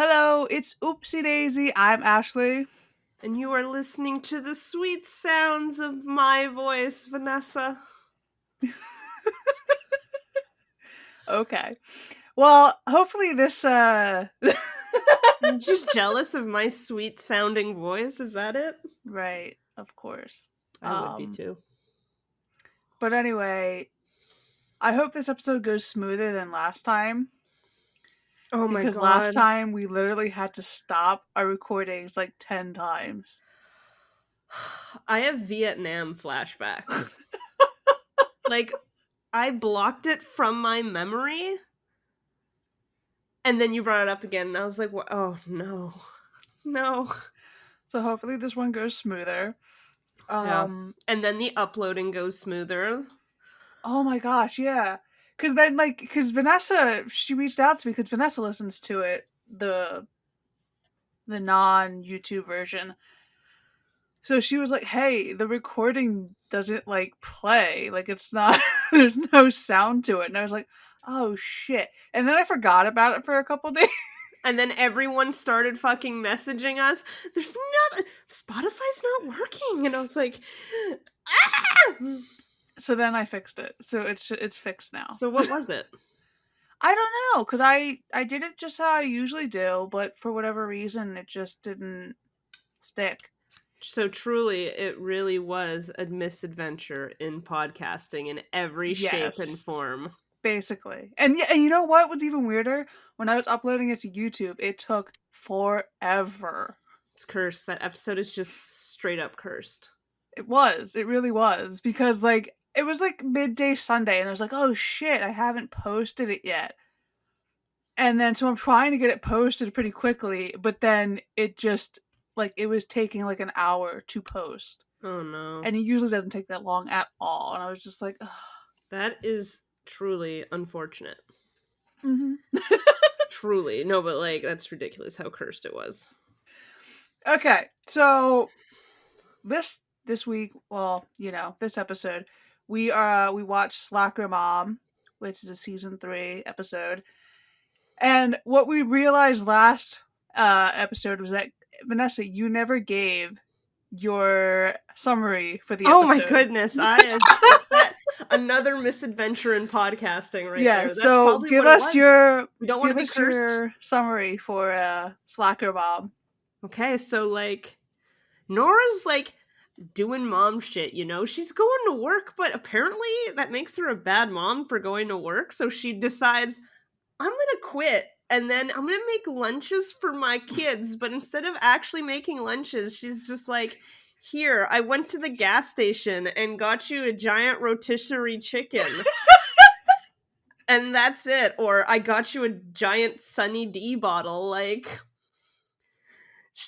Hello, it's Oopsy Daisy. I'm Ashley. And you are listening to the sweet sounds of my voice, Vanessa. Okay. Well, hopefully this You're just jealous of my sweet sounding voice, is that it? right, of course. I would be too. But anyway, I hope this episode goes smoother than last time. Oh my Because god. last time we literally had to stop our recordings like 10 times. I have Vietnam flashbacks. Like, I blocked it from my memory, and then you brought it up again, and I was like, oh no. No. So hopefully this one goes smoother. Yeah. And then the uploading goes smoother. Oh my gosh, yeah. Because Vanessa, she reached out to me because Vanessa listens to it, the non-YouTube version. So she was like, "Hey, the recording doesn't like play. Like it's not there's no sound to it." And I was like, "Oh shit." And then I forgot about it for a couple days. And then everyone started fucking messaging us. Spotify's not working. And I was like, ah! So then I fixed it. So it's fixed now. So what was it? I don't know, because I did it just how I usually do, but for whatever reason, it just didn't stick. So truly, it really was a misadventure in podcasting in every shape and form. Basically. And you know what was even weirder? When I was uploading it to YouTube, it took forever. It's cursed. That episode is just straight up cursed. It was. It really was. Because, like, it was like midday Sunday, and I was like, oh shit, I haven't posted it yet. And then, so I'm trying to get it posted pretty quickly, but then it just, like, it was taking like an hour to post. Oh no. And it usually doesn't take that long at all. And I was just like, ugh. That is truly unfortunate. Mm-hmm. Truly. No, but like, that's ridiculous how cursed it was. Okay, so this week, well, this episode, we watched Slacker Mom, which is a season 3 episode. And what we realized last episode was that, Vanessa, you never gave your summary for the episode. Oh my goodness, another misadventure in podcasting right there. That's so probably give what us it was. your We don't want to be cursed. Your summary for Slacker Mom. Okay, so like Nora's like doing mom shit, she's going to work, but apparently that makes her a bad mom for going to work, so she decides, I'm gonna quit and then I'm gonna make lunches for my kids, but instead of actually making lunches, she's just like, here, I went to the gas station and got you a giant rotisserie chicken. And that's it. Or I got you a giant Sunny D bottle, like.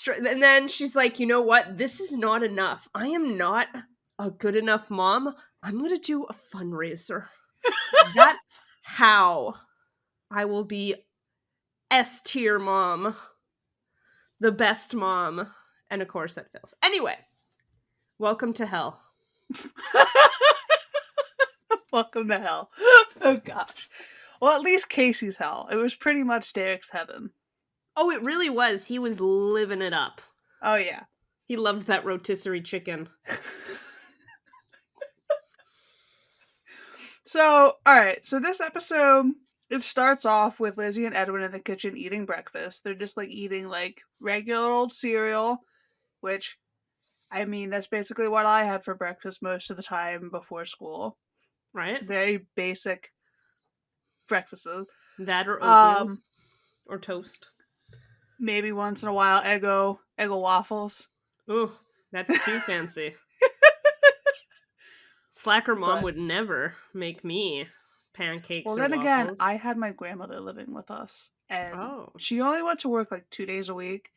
And then she's like, you know what? This is not enough. I am not a good enough mom. I'm going to do a fundraiser. That's how I will be S-tier mom. The best mom. And of course that fails. Anyway, welcome to hell. Welcome to hell. Oh gosh. Well, at least Casey's hell. It was pretty much Derek's heaven. Oh, it really was. He was living it up. Oh, yeah. He loved that rotisserie chicken. So, alright. So this episode, it starts off with Lizzie and Edwin in the kitchen eating breakfast. They're just, like, eating, like, regular old cereal, which, I mean, that's basically what I had for breakfast most of the time before school. Right? Very basic breakfasts. That or oatmeal. Or toast. Maybe once in a while, Eggo waffles. Ooh, that's too fancy. Slacker mom would never make me pancakes or waffles. Well, then again, I had my grandmother living with us. And she only went to work like 2 days a week.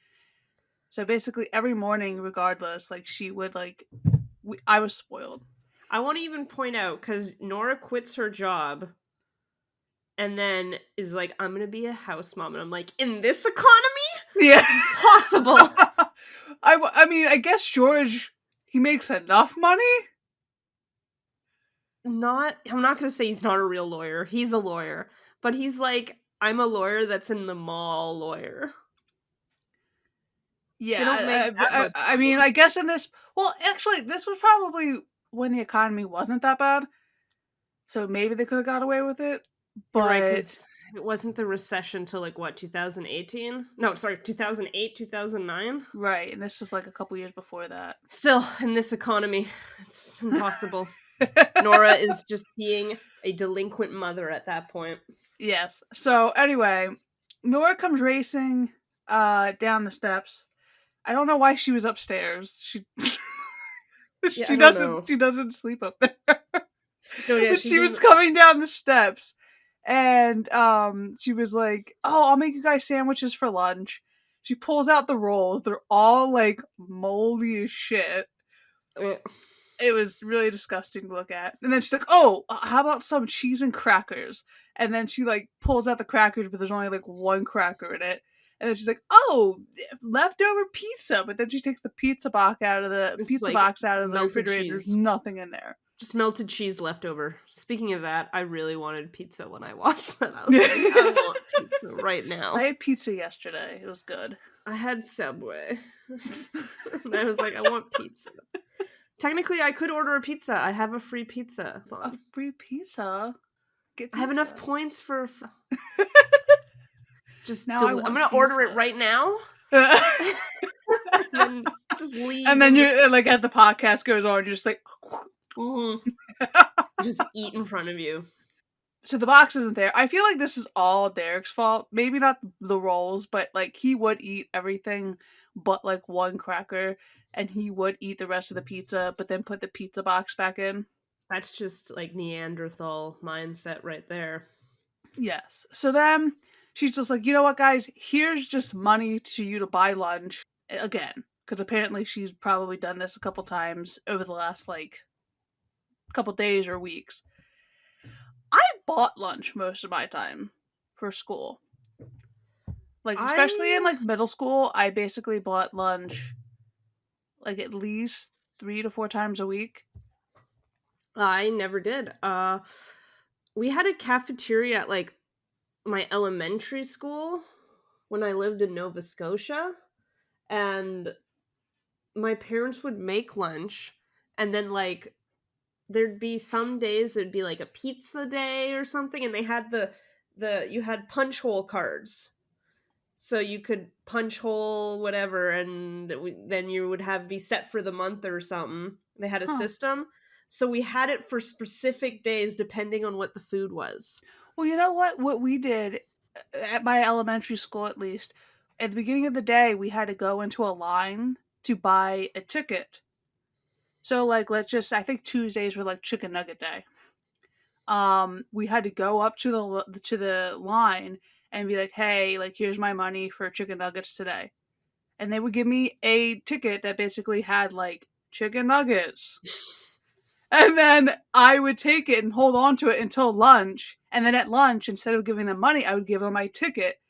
So basically every morning, regardless, like she would like... I was spoiled. I want to even point out, because Nora quits her job and then is like, I'm going to be a house mom. And I'm like, in this economy? Yeah. Impossible. I mean, I guess George, he makes enough money? I'm not going to say he's not a real lawyer. He's a lawyer. But he's like, I'm a lawyer that's in the mall lawyer. They don't make Yeah, that much I mean, money. I guess in this, well, actually, this was probably when the economy wasn't that bad, so maybe they could have got away with it. You're right, But because it wasn't the recession till, like, what, 2018? No, sorry, 2008, 2009? right, and this is like a couple years before that. Still, in this economy, it's impossible. Nora is just being a delinquent mother at that point. Yes. So anyway, Nora comes racing down the steps. I don't know why she was upstairs. She Yeah, I don't know. she doesn't sleep up there. No, yeah, But she's she in was coming down the steps and she was like, "Oh, I'll make you guys sandwiches for lunch." She pulls out the rolls. They're all like moldy as shit. eh, It was really disgusting to look at. And then she's like, "Oh, how about some cheese and crackers?" And then she like pulls out the crackers, but there's only like one cracker in it. And then she's like, "Oh, leftover pizza." But then she takes the it's pizza like box out of the melted refrigerator. There's cheese. nothing in there. Just melted cheese left over. Speaking of that, I really wanted pizza when I watched that. I was like, I want pizza right I now. had pizza yesterday. It was good. I had Subway. And I was like, I want pizza. Technically, I could order a pizza. I have a free pizza. A free pizza? Get I have enough pizza. points for just. Now I I'm want gonna order it pizza. right now, and then just leave. And then you're like, as the podcast goes on, you're just like, Mhm. Just eat in front of you. so the box isn't there. I feel like this is all Derek's fault. Maybe not the rolls, but like he would eat everything but like one cracker, and he would eat the rest of the pizza, but then put the pizza box back in. That's just like Neanderthal mindset right there. Yes. So then she's just like, you know what, guys? Here's just money to you to buy lunch again, because apparently she's probably done this a couple times over the last like couple days or weeks. I bought lunch most of my time for school. Like, especially in I like middle school, I basically bought lunch like at least 3 to 4 times a week. I never did. We had a cafeteria at like my elementary school when I lived in Nova Scotia, and my parents would make lunch, and then like there'd be some days it'd be like a pizza day or something, and they had the you had punch hole cards, so you could punch hole whatever, and then you would have be set for the month or something. They had a Huh. system, so we had it for specific days depending on what the food was. Well, you know what? What we did at my elementary school, at least, at the beginning of the day, we had to go into a line to buy a ticket. So, like, I think Tuesdays were like chicken nugget day. We had to go up to the line and be like, "Hey, like, here's my money for chicken nuggets today." And they would give me a ticket that basically had like chicken nuggets. And then I would take it and hold on to it until lunch. And then at lunch, instead of giving them money, I would give them my ticket.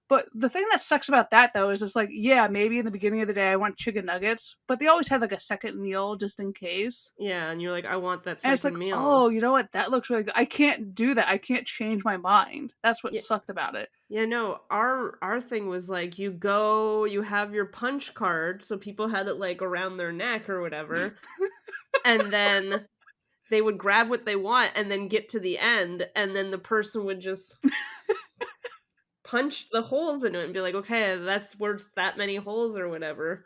But the thing that sucks about that though is it's like, yeah, maybe in the beginning of the day I want chicken nuggets, but they always had like a second meal just in case. Yeah, and you're like, I want that And it's like, second meal. oh, you know what? That looks really good. I can't do that. I can't change my mind. That's what Yeah, sucked about it. yeah, no, our thing was like you go, you have your punch card, so people had it like around their neck or whatever, and then they would grab what they want and then get to the end, and then the person would just punch the holes in it and be like, okay, that's worth that many holes or whatever.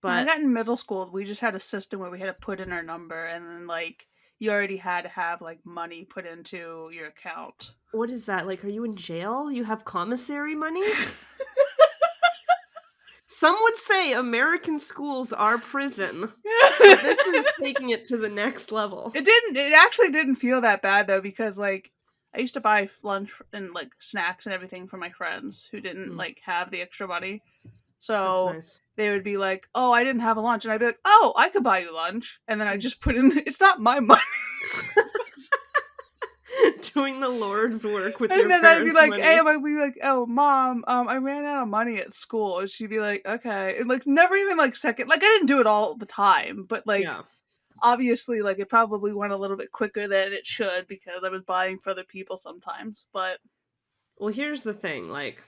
When I But got in middle school, we just had a system where we had to put in our number, and then like you already had to have like money put into your account. what is that? Like, are you in jail? You have commissary money? Some would say American schools are prison, but this is taking it to the next level. It actually didn't feel that bad though, because like I used to buy lunch and like snacks and everything for my friends who didn't Mm, like have the extra money. that's So nice. they would be like, "Oh, I didn't have a lunch," and I'd be like, "Oh, I could buy you lunch," and then I just put in. It's not my money. Doing the Lord's work with And your then I'd be parents' like, "Hey," money. I'd be like, "Oh, mom, I ran out of money at school," and she'd be like, "Okay," and like never even like second, like I didn't do it all the time, but like Yeah. obviously, like it probably went a little bit quicker than it should because I was buying for other people sometimes. But Well, here's the thing, like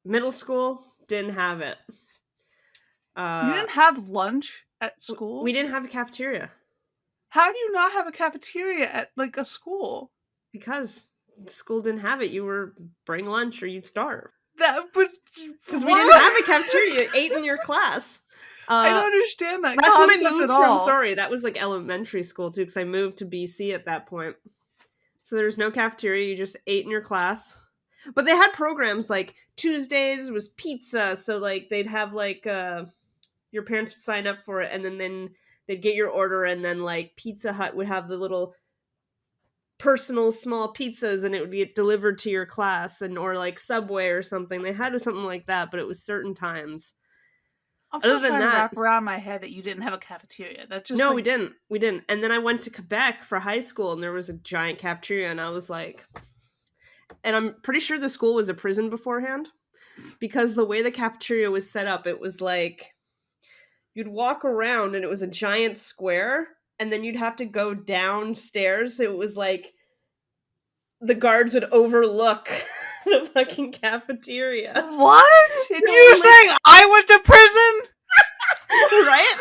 middle school, didn't have it. You didn't have lunch at school? We didn't have a cafeteria. How do you not have a cafeteria at, like, a school? Because the school didn't have it. You were bring lunch or you'd starve. But Because we didn't have a what? cafeteria. You ate in your class. I don't understand that That's when I concept moved at from, all. sorry, that was like elementary school too, because I moved to BC at that point. So there was no cafeteria, you just ate in your class. But they had programs like Tuesdays was pizza, so like they'd have like your parents would sign up for it, and then they'd get your order, and then like Pizza Hut would have the little personal small pizzas, and it would get delivered to your class, and or like Subway or something. They had something like that, but it was certain times. I'm Other still than trying to that, wrap around my head that you didn't have a cafeteria. That just no, like we didn't. We didn't. And then I went to Quebec for high school, and there was a giant cafeteria, and I was like, and I'm pretty sure the school was a prison beforehand, because the way the cafeteria was set up, it was like you'd walk around, and it was a giant square, and then you'd have to go downstairs. So it was like the guards would overlook the fucking cafeteria. what? And So you're I'm like, saying I went to prison? right?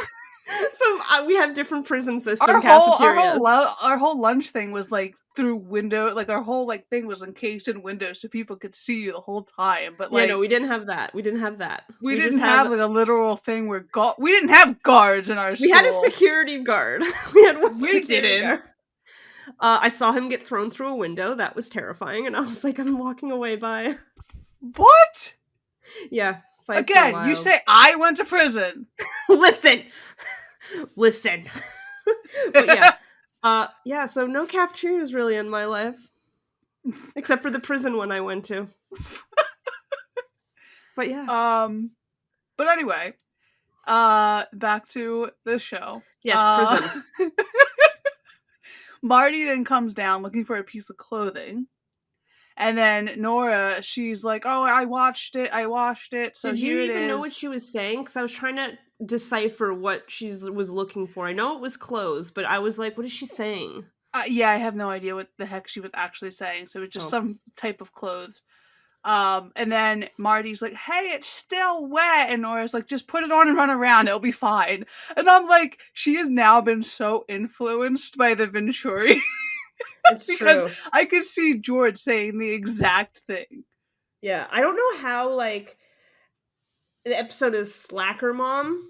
So we have different prison system cafeterias. Our whole lunch thing was like through window, like our whole like thing was encased in windows so people could see you the whole time. But Yeah, no, like we didn't have that. We didn't have that. we We just didn't have have like a literal thing where we didn't have guards in our we had a school. security guard. We had one We security didn't. guard. I saw him get thrown through a window. That was terrifying, and I was like, I'm walking away. Bye. What? Yeah, fights are Again, you wild. say I went to prison. listen. But yeah. So no cafeterias really in my life, except for the prison one I went to. But yeah, But anyway, back to the show. yes, prison. Marty then comes down looking for a piece of clothing. And then Nora, she's like, "Oh, I washed it. So Did you here it even know what is." she was saying? Because I was trying to decipher what she was looking for. I know it was clothes, but I was like, what is she saying? Yeah, I have no idea what the heck she was actually saying. So it was just some type of clothes. And then Marty's like, "Hey, it's still wet," and Nora's like, "Just put it on and run around. It'll be fine." And I'm like, she has now been so influenced by the Venturi. It's because true. I could see George saying the exact thing. Yeah, I don't know how, like, the episode is Slacker Mom,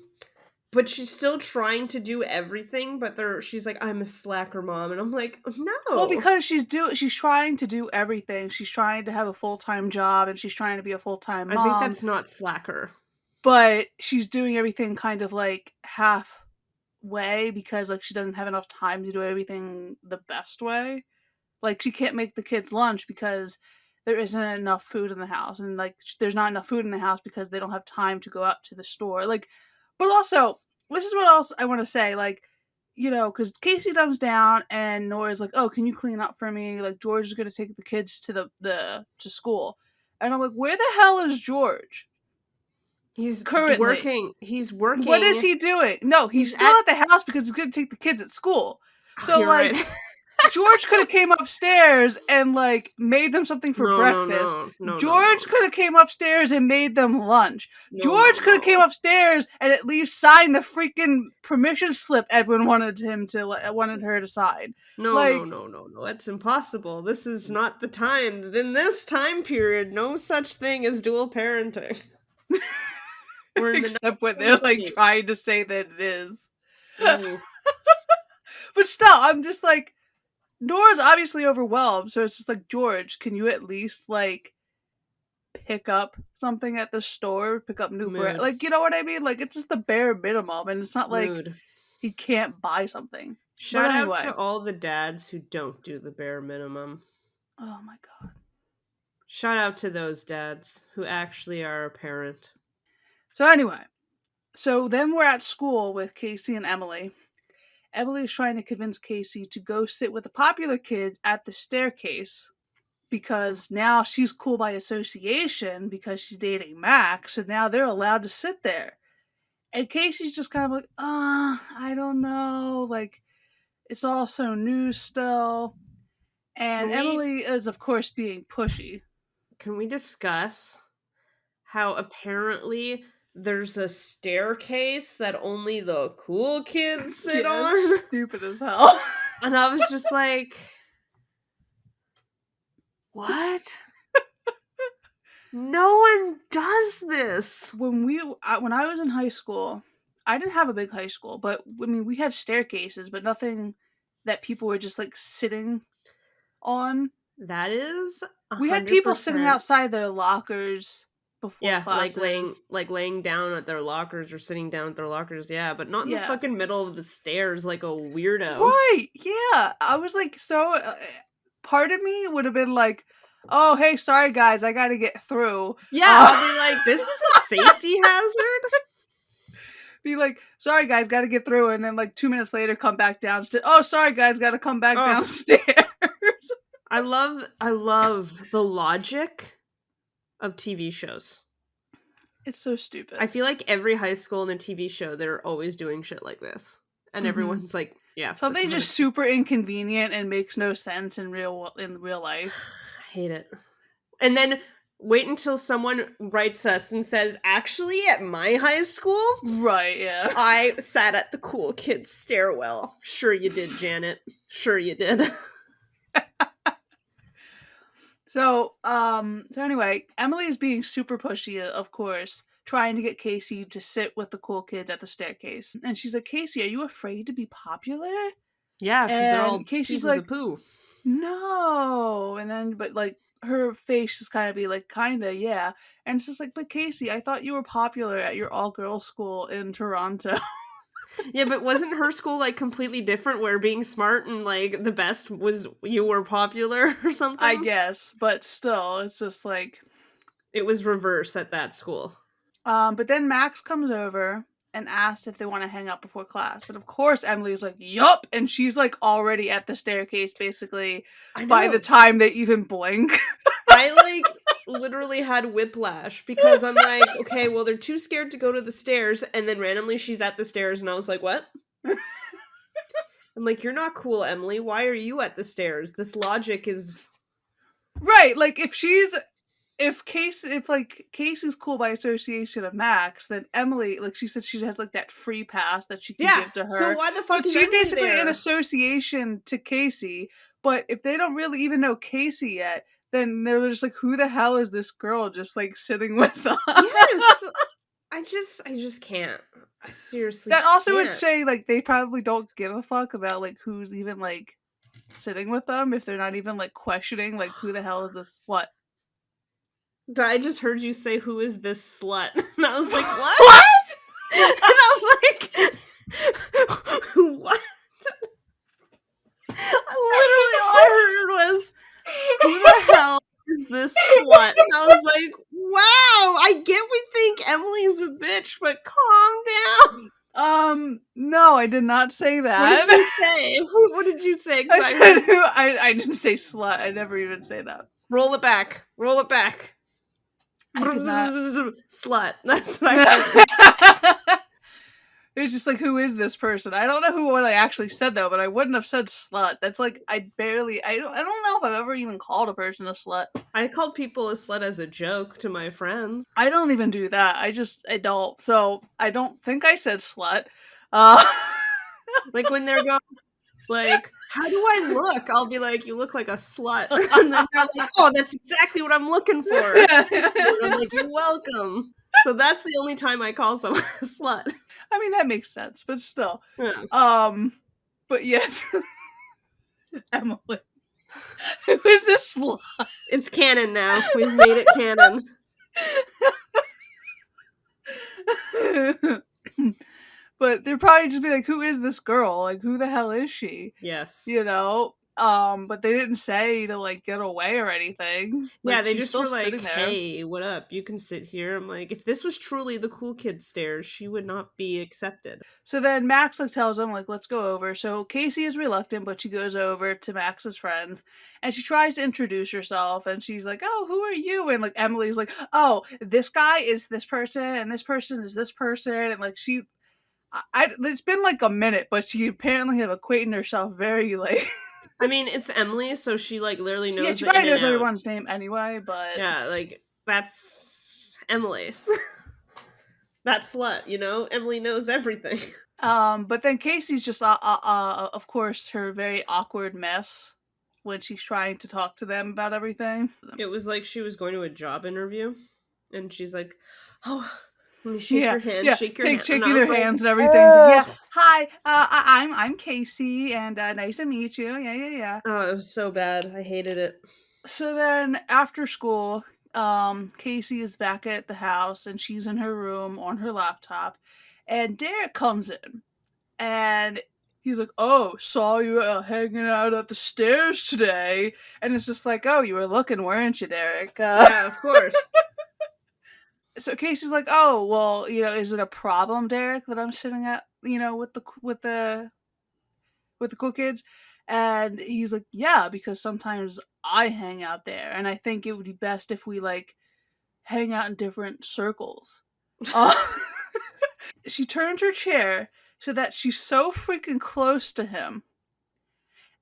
but she's still trying to do everything, but she's like, I'm a slacker mom, and I'm like, no. Well, because she's trying to do everything. She's trying to have a full-time job, and she's trying to be a full-time mom. I think that's not slacker. But she's doing everything kind of like halfway because like she doesn't have enough time to do everything the best way. Like she can't make the kids lunch because there isn't enough food in the house, and like there's not enough food in the house because they don't have time to go out to the store. Like, but also this is what else I want to say. Like, you know, because Casey comes down and Nora's like, "Oh, can you clean up for me?" Like George is gonna take the kids to to school, and I'm like, "Where the hell is George?" He's Currently working. He's working. What is he doing? No, he's still at the house because he's going to take the kids at school. So, You're like, right. George could have came upstairs and, like, made them something for breakfast. George could have came upstairs and made them lunch. George could have came upstairs and at least signed the freaking permission slip Edwin wanted her to sign. No. That's impossible. This is not the time. In this time period, no such thing as dual parenting. Except when they're, like, trying to say that it is. But still, I'm just like, Nora's obviously overwhelmed, so it's just like, George, can you at least, like, pick up something at the store? Pick up new bread? Like, you know what I mean? Like, it's just the bare minimum, and it's not like he can't buy something. Shout out to all the dads who don't do the bare minimum. Oh my god. Shout out to those dads who actually are a parent. So anyway, so then we're at school with Casey and Emily. Emily's trying to convince Casey to go sit with the popular kids at the staircase because now she's cool by association because she's dating Max, so now they're allowed to sit there. And Casey's just kind of like, I don't know, like, it's all so new still. And Emily is, of course, being pushy. Can we discuss how apparently there's a staircase that only the cool kids sit Yeah, on. it's stupid as hell. And I was just like, what? No one does this. When I was in high school, I didn't have a big high school, but I mean, we had staircases, but nothing that people were just like sitting on. That is We had people sitting 100%. outside their lockers before Yeah, classes. laying down at their lockers or sitting down at their lockers, yeah, but not in the Yeah. fucking middle of the stairs like a weirdo. Right. Yeah. I was like, so part of me would have been like, oh, hey, sorry guys, I got to get through. Yeah, I'll be like, this is a safety hazard? Be like, sorry guys, got to get through. And then like 2 minutes later, come back downstairs. Oh, sorry guys, got to come back Ugh. downstairs. I love the logic of TV shows. It's so stupid. I feel like every high school in a TV show, they're always doing shit like this. And everyone's like, yeah. Something just super inconvenient and makes no sense in real life. I hate it. And then wait until someone writes us and says, actually, at my high school, Right, yeah. I sat at the cool kids stairwell. Sure you did, Janet. Sure you did. So anyway, Emily is being super pushy, of course, trying to get Casey to sit with the cool kids at the staircase. And she's like, Casey, are you afraid to be popular? Yeah, because they're all Casey's pieces like, of poo. No. And then, but like, her face just kind of be like, kinda, yeah. And it's just like, but Casey, I thought you were popular at your all-girls school in Toronto. Yeah, but wasn't her school like completely different where being smart and like the best was you were popular or something? I guess, but still, it's just like it was reverse at that school. But then Max comes over and asks if they want to hang out before class. And of course Emily's like, yup, and she's like already at the staircase basically by the time they even blink. I like literally had whiplash because I'm like, okay, well they're too scared to go to the stairs, and then randomly she's at the stairs and I was like, what? I'm like, you're not cool, Emily. Why are you at the stairs? This logic is right, like if Casey's cool by association of Max, then Emily, like she said, she has like that free pass that she can give to her. So why the fuck but is she's Emily basically there? in association to Casey. But if they don't really even know Casey yet, then they're just like, who the hell is this girl just like sitting with us? Yes. I just can't. I seriously That also can't. would say like they probably don't give a fuck about like who's even like sitting with them if they're not even like questioning like who the hell is this what? I just heard you say, who is this slut? And I was like, what? What? And I was like, what? Literally all I heard was, who the hell is this slut? And I was like, wow, I get we think Emily's a bitch, but calm down. No, I did not say that. What did you say? What did you say? I didn't say slut. I never even say that. Roll it back. Roll it back. I did not. Slut. That's what I heard. It's just like, who is this person? I don't know what I actually said though, but I wouldn't have said slut. That's like I don't know if I've ever even called a person a slut. I called people a slut as a joke to my friends. I don't even do that. I don't. So I don't think I said slut. Like when they're going like, how do I look? I'll be like, you look like a slut. And then they're like, oh, that's exactly what I'm looking for. And I'm like, you're welcome. So that's the only time I call someone a slut. I mean, that makes sense, but still. Yeah. But yeah. Emily. Who is this slut? It's canon now. We've made it canon. But they'd probably just be like, who is this girl? Like, who the hell is she? Yes. You know? But they didn't say to, like, get away or anything. Yeah, like, they just were like, there. hey, what up? You can sit here. I'm like, if this was truly the cool kid stairs, she would not be accepted. So then Max, like, tells them, like, let's go over. So Casey is reluctant, but she goes over to Max's friends, and she tries to introduce herself, and she's like, oh, who are you? And, like, Emily's like, oh, this guy is this person, and this person is this person, and, like, it's been like a minute, but she apparently have acquainted herself very like. I mean, it's Emily, so she like literally knows. Yeah, she probably knows everyone's name anyway. But yeah, like that's Emily. That slut, you know? Emily knows everything. But then Casey's just, of course, her very awkward mess when she's trying to talk to them about everything. It was like she was going to a job interview, and she's like, "Oh, let me shake Yeah, your hand, yeah, shake your hand," and shaking I their was like, hands and everything. It's like, yeah, "Oh, hi, I'm Casey, and nice to meet you. Yeah, yeah, yeah. oh, it was so bad. I hated it." So then after school, Casey is back at the house and she's in her room on her laptop, and Derek comes in and he's like, "Oh, saw you hanging out at the stairs today," and it's just like, "Oh, you were looking, weren't you, Derek?" Yeah, of course. So Casey's like, "Oh, well, is it a problem, Derek, that I'm sitting at, with the cool kids?" And he's like, "Yeah, because sometimes I hang out there, and I think it would be best if we like hang out in different circles." Uh, she turns her chair so that she's so freaking close to him,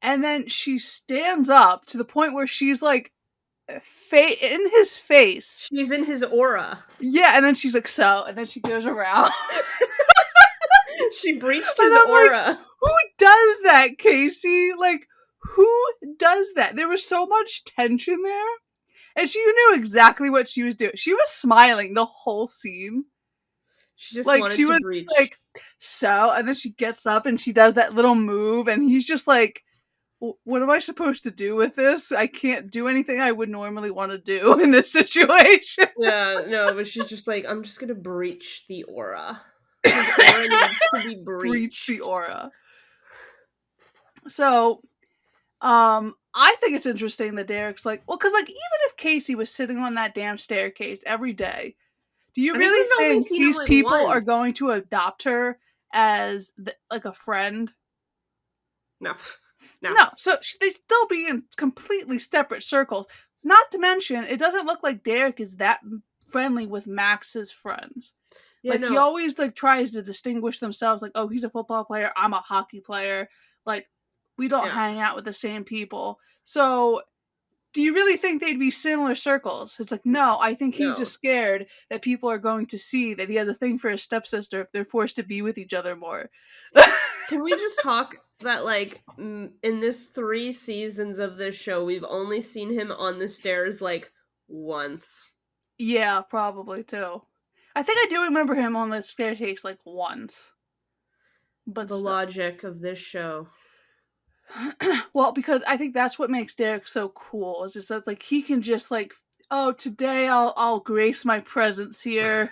and then she stands up to the point where she's like in his face. She's in his aura. Yeah, and then she's like, "So," and then she goes around. She breached And his I'm like, aura. who does that, Casey? Like, who does that? There was so much tension there. And she knew exactly what she was doing. She was smiling the whole scene. She just Like, wanted she to was breach. like, so, and then she gets up and she does that little move, and he's just like, what am I supposed to do with this? I can't do anything I would normally want to do in this situation. Yeah, no, but she's just like, I'm just gonna breach the aura. His aura needs to be Breach the breached. aura. So, I think it's interesting that Derek's like, well, because like even if Casey was sitting on that damn staircase every day, do you I think really we've only think seen him these like people are once. going to adopt her as like a friend? No, no. No. So they still be in completely separate circles. Not to mention, it doesn't look like Derek is that friendly with Max's friends. Yeah, Like he no, always like tries to distinguish themselves. Like, oh, he's a football player. I'm a hockey player. Like we don't yeah, hang out with the same people. So do you really think they'd be similar circles? It's like, no, I think he's no. just scared that people are going to see that he has a thing for his stepsister if they're forced to be with each other more. Can we just talk that, like, in this 3 seasons of this show, we've only seen him on the stairs, like, once? Yeah, probably too. I think I do remember him on the staircase like once, but The still. logic of this show. Well, because I think that's what makes Derek so cool. Is just that like he can just like, oh, today I'll grace my presence here,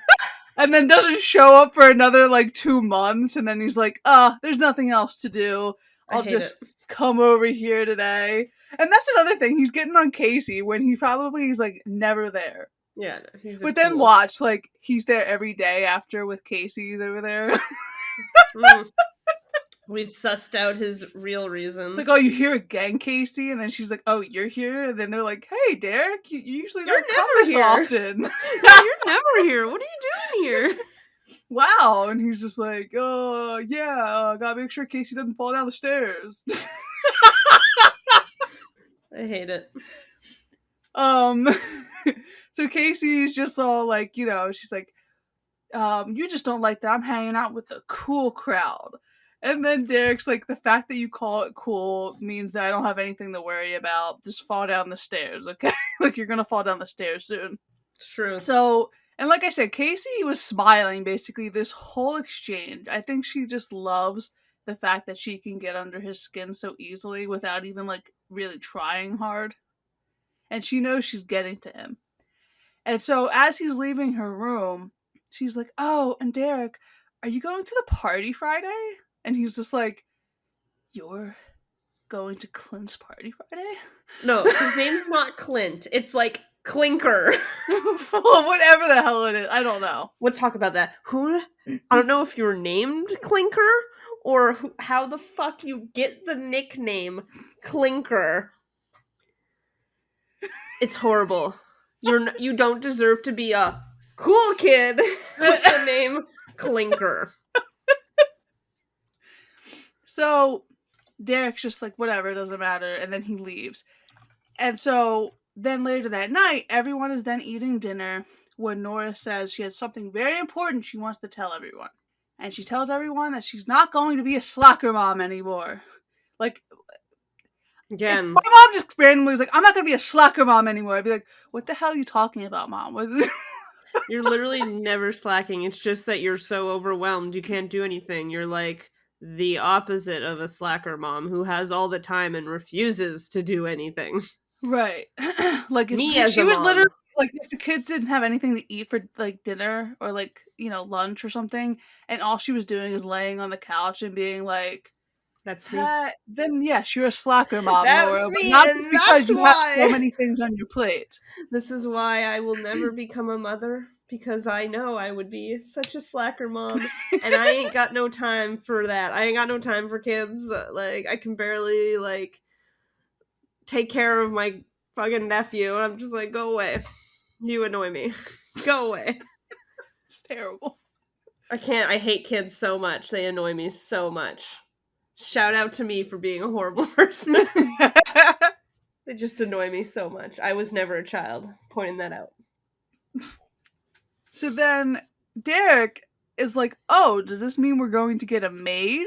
and then doesn't show up for another like 2 months, and then he's like, there's nothing else to do. I I'll hate it. just come over here today. And that's another thing. He's getting on Casey when he probably is like never there. Yeah, no, he's a But then tool. watch, like, he's there every day after with Casey's over there. Mm. We've sussed out his real Like, reasons. oh, you here again, Casey? And then she's like, oh, you're here? And then they're like, hey, Derek, you usually You're don't come never this here. often. Yeah, you're never here. What are you doing here? Wow. And he's just like, oh, yeah, gotta make sure Casey doesn't fall down the stairs. I hate it. um, so Casey's just all like, she's like, you just don't like that I'm hanging out with the cool crowd. And then Derek's like, the fact that you call it cool means that I don't have anything to worry about. Just fall down the stairs, okay? Like, you're gonna fall down the stairs soon. It's true. So, and like I said, Casey was smiling basically this whole exchange. I think she just loves the fact that she can get under his skin so easily without even, like, really trying hard. And she knows she's getting to him. And so as he's leaving her room, she's like, oh, and Derek, are you going to the party Friday? And he's just like, you're going to Clint's party Friday? No, his name's not Clint. It's like Clinker. Well, whatever the hell it is. I don't know. Let's talk about that. I don't know if you're named Clinker or how the fuck you get the nickname Clinker. It's horrible. You don't deserve to be a cool kid with the name Clinker. So Derek's just like, whatever, it doesn't matter. And then he leaves. And so then later that night, everyone is then eating dinner. when Nora says she has something very important she wants to tell everyone. And she tells everyone that she's not going to be a slacker mom anymore. Like, if Again, my mom just randomly was like, I'm not going to be a slacker mom anymore, I'd be like, what the hell are you talking about, Mom? you're literally never slacking. It's just that you're so overwhelmed you can't do anything. You're like the opposite of a slacker mom who has all the time and refuses to do anything. Right. Like, if Me as she a was literally, mom. like, if the kids didn't have anything to eat for, like, dinner or, like, lunch or something, and all she was doing is laying on the couch and being like, That's me. hey, then yes, you're a slacker mom, That's Nora, but me, not just and because that's you have so why. many things on your plate. This is why I will never become a mother, because I know I would be such a slacker mom, and I ain't got no time for that. I ain't got no time for kids. Like, I can barely, like, take care of my fucking nephew, and I'm just like, go away. You annoy me. Go away. It's terrible. I can't. I hate kids so much. They annoy me so much. Shout out to me for being a horrible person. They just annoy me so much. I was never a child. Pointing that out. So then Derek is like, oh, does this mean we're going to get a maid?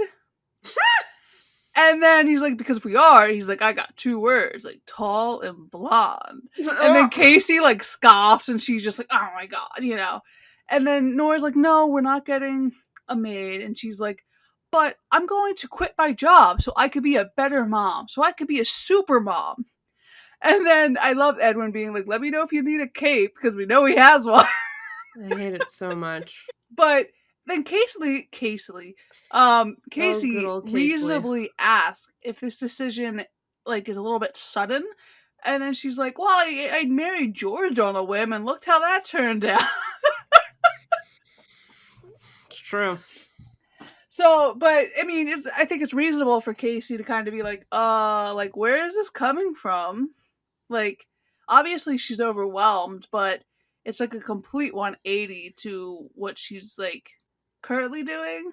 And then he's like, because if we are, he's like, I got 2 words, like tall and blonde. And then Casey like scoffs and she's just like, oh my God. And then Nora's like, no, we're not getting a maid. And she's like, but I'm going to quit my job so I could be a better mom, so I could be a super mom. And then I love Edwin being like, let me know if you need a cape because we know he has one. I hate it so much. But then Casey Oh, good old Casey. reasonably asks if this decision like is a little bit sudden, and then she's like, "Well, I married George on a whim, and looked how that turned out." It's true. So, but I mean, I think it's reasonable for Casey to kind of be like, like where is this coming from? Like, obviously she's overwhelmed, but it's like a complete 180 to what she's like currently doing.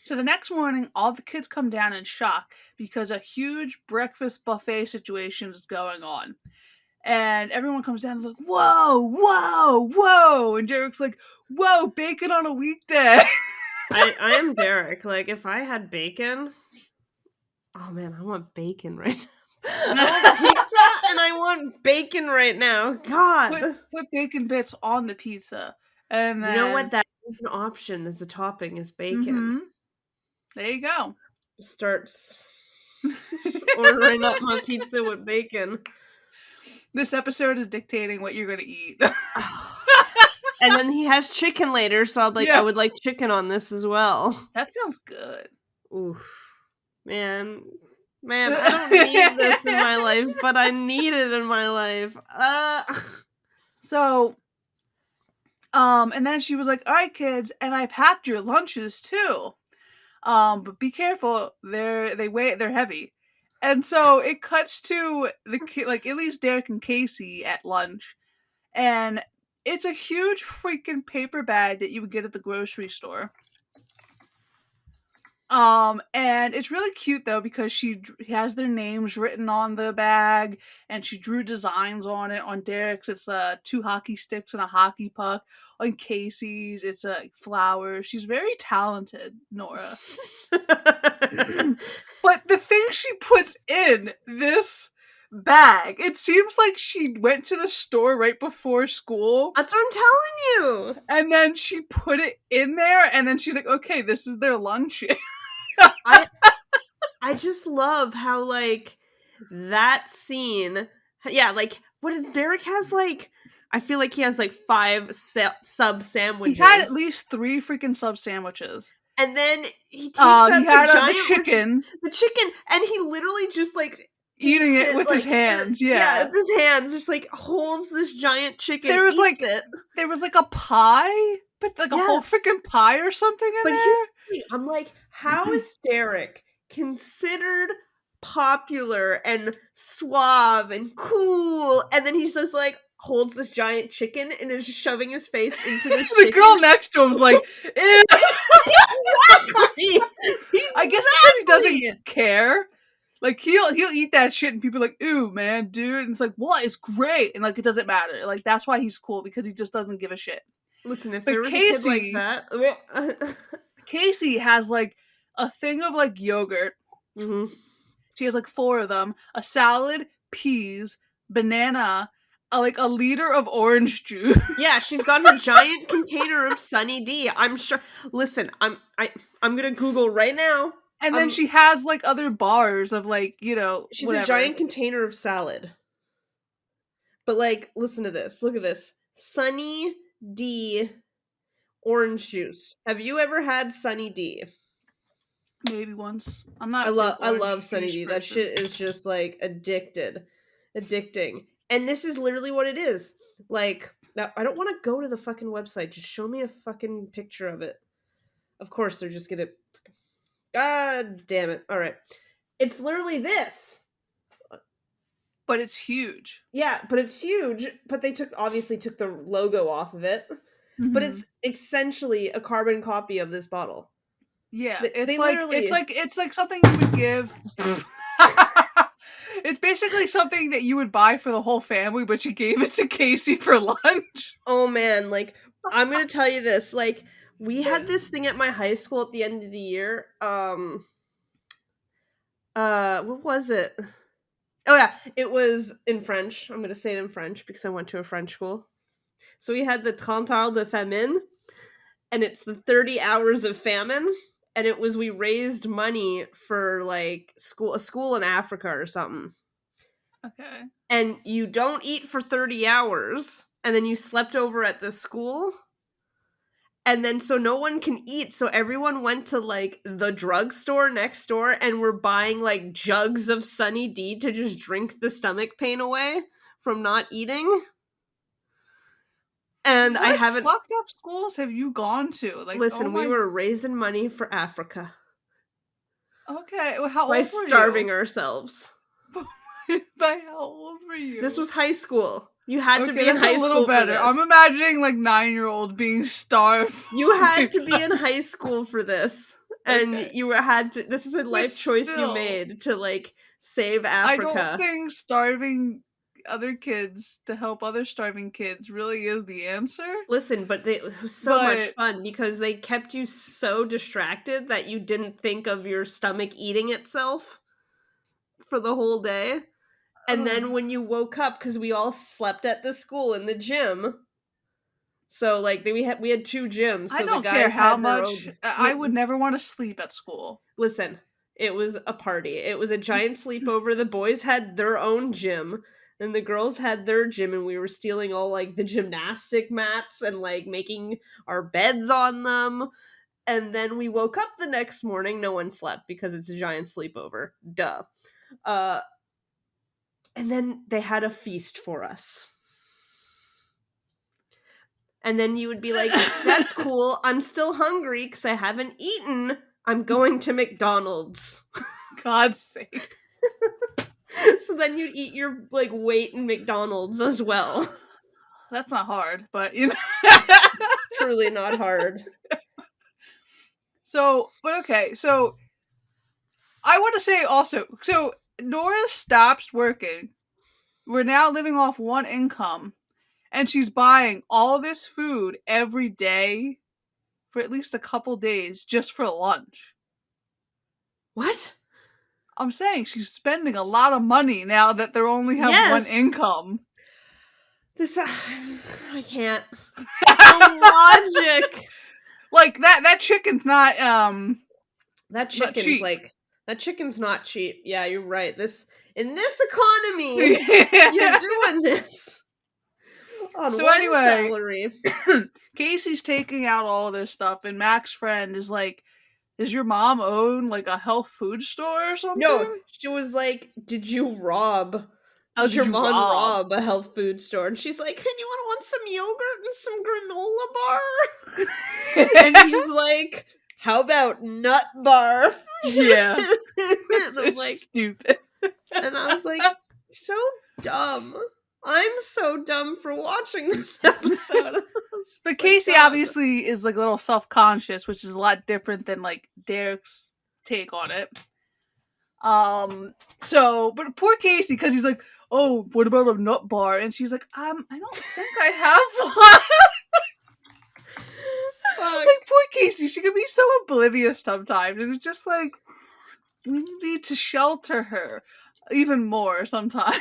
So the next morning, all the kids come down in shock because a huge breakfast buffet situation is going on. And everyone comes down and like, whoa, whoa, whoa. And Derek's like, whoa, bacon on a weekday. I am Derek. Like, if I had bacon, oh man, I want bacon right now. I want pizza and I want bacon right now. God. Put bacon bits on the pizza. And then, you know what? That is an option as a topping is bacon. Mm-hmm. There you go. Starts ordering up my pizza with bacon. This episode is dictating what you're going to eat. And then he has chicken later, so I would like chicken on this as well. That sounds good. Oof. Man, I don't need this in my life, but I need it in my life. So, and then she was like, all right, kids, and I packed your lunches too. But be careful, they're heavy. And so it cuts to like at least Derek and Casey at lunch, and it's a huge freaking paper bag that you would get at the grocery store. And it's really cute though because she has their names written on the bag, and she drew designs on it. On Derek's, it's 2 hockey sticks and a hockey puck. On Casey's, it's flowers. She's very talented, Nora. But the thing she puts in this bag, it seems like she went to the store right before school. That's what I'm telling you. And then she put it in there, and then she's like, okay, this is their lunch. I just love how, like, that scene, yeah, like, what is Derek has, like, I feel like he has, like, 5 sub sandwiches. He had at least 3 freaking sub sandwiches. And then he takes out the chicken. The chicken, and he literally just, like, eating it with his hands, yeah. With his hands, just, like, holds this giant chicken, there was like a pie, but like a whole freaking pie or something in there. I'm like, how is Derek considered popular and suave and cool, and then he's just like holds this giant chicken and is just shoving his face into this the girl next to him's like, ew. Exactly. I guess because he doesn't care. Like he'll eat that shit and people are like, ooh man, dude. And it's like, what? It's great. And like it doesn't matter. Like that's why he's cool, because he just doesn't give a shit. Listen, if But there was a kid like Casey that, has like a thing of like yogurt. hmm She has like 4 of them, a salad, peas, banana, like a liter of orange juice. yeah, she's got her giant container of Sunny D. I'm sure. Listen, I'm gonna Google right now. And then she has like other bars of like, you know, She's whatever. a giant container of salad. But like, listen to this. Look at this. Sunny D orange juice. Have you ever had Sunny D? Maybe once. I'm not I love Sunny D. That shit is just like addicting. And this is literally what it is. Like, now I don't want to go to the fucking website. Just show me a fucking picture of it. Of course, they're just gonna. God damn it! All right, it's literally this. But it's huge. Yeah, but it's huge. But they obviously took the logo off of it. Mm-hmm. But it's essentially a carbon copy of this bottle. Yeah, They literally... it's like something you would give. It's basically something that you would buy for the whole family, but you gave it to Casey for lunch. Oh man, like I'm gonna tell you this. Like we had this thing at my high school at the end of the year. What was it? Oh yeah, it was in French. I'm gonna say it in French because I went to a French school. So we had the 30 heures de famine, and it's the 30 hours of famine. And it was, we raised money for like a school in Africa or something. Okay. And you don't eat for 30 hours, and then you slept over at the school. And then so no one can eat, so everyone went to like the drugstore next door and were buying like jugs of Sunny D to just drink the stomach pain away from not eating. And what I haven't fucked up schools have you gone to? Like, listen, we were raising money for Africa. Okay, well, how old by were starving you? ourselves. By how old were you? This was high school. You had to be in that's high a little school better. for this. I'm imagining like 9-year-old being starved. You had to be in high school for this. And Okay. you had to, this is a life choice still, you made to like save Africa. I don't think starving other kids to help other starving kids really is the answer. Listen, but it was so much fun because they kept you so distracted that you didn't think of your stomach eating itself for the whole day. And then when you woke up, because we all slept at the school in the gym, so like we had 2 gyms. So I don't the guys care how had their much. own... I would never want to sleep at school. Listen, it was a party. It was a giant sleepover. The boys had their own gym, and the girls had their gym, and we were stealing all like the gymnastic mats and like making our beds on them. And then we woke up the next morning. No one slept because it's a giant sleepover. Duh. And then they had a feast for us. And then you would be like, that's cool. I'm still hungry because I haven't eaten. I'm going to McDonald's. God's sake. So then you'd eat your like weight in McDonald's as well. That's not hard, but you know. It's truly not hard. So, but okay, so I want to say also, so Nora stops working. We're now living off one income, and she's buying all this food every day for at least a couple days just for lunch. What? I'm saying she's spending a lot of money now that they only have one income. This I can't. The logic. Like that chicken's not that chicken's cheap. Like that chicken's not cheap. Yeah, you're right. In this economy, you're doing this on one salary. Casey's taking out all this stuff, and Mac's friend is like, does your mom own like a health food store or something? No, she was like, did you rob? Did your mom rob a health food store? And she's like, you want some yogurt and some granola bar? And he's like, how about nut bar? Yeah. And I'm like, stupid. And I was like, so dumb. I'm so dumb for watching this episode. But Casey obviously is like a little self-conscious, which is a lot different than like Derek's take on it. But poor Casey, because he's like, oh, what about a nut bar? And she's like, I don't think I have one. Fuck. Like, poor Casey, she can be so oblivious sometimes. And it's just like, we need to shelter her even more sometimes.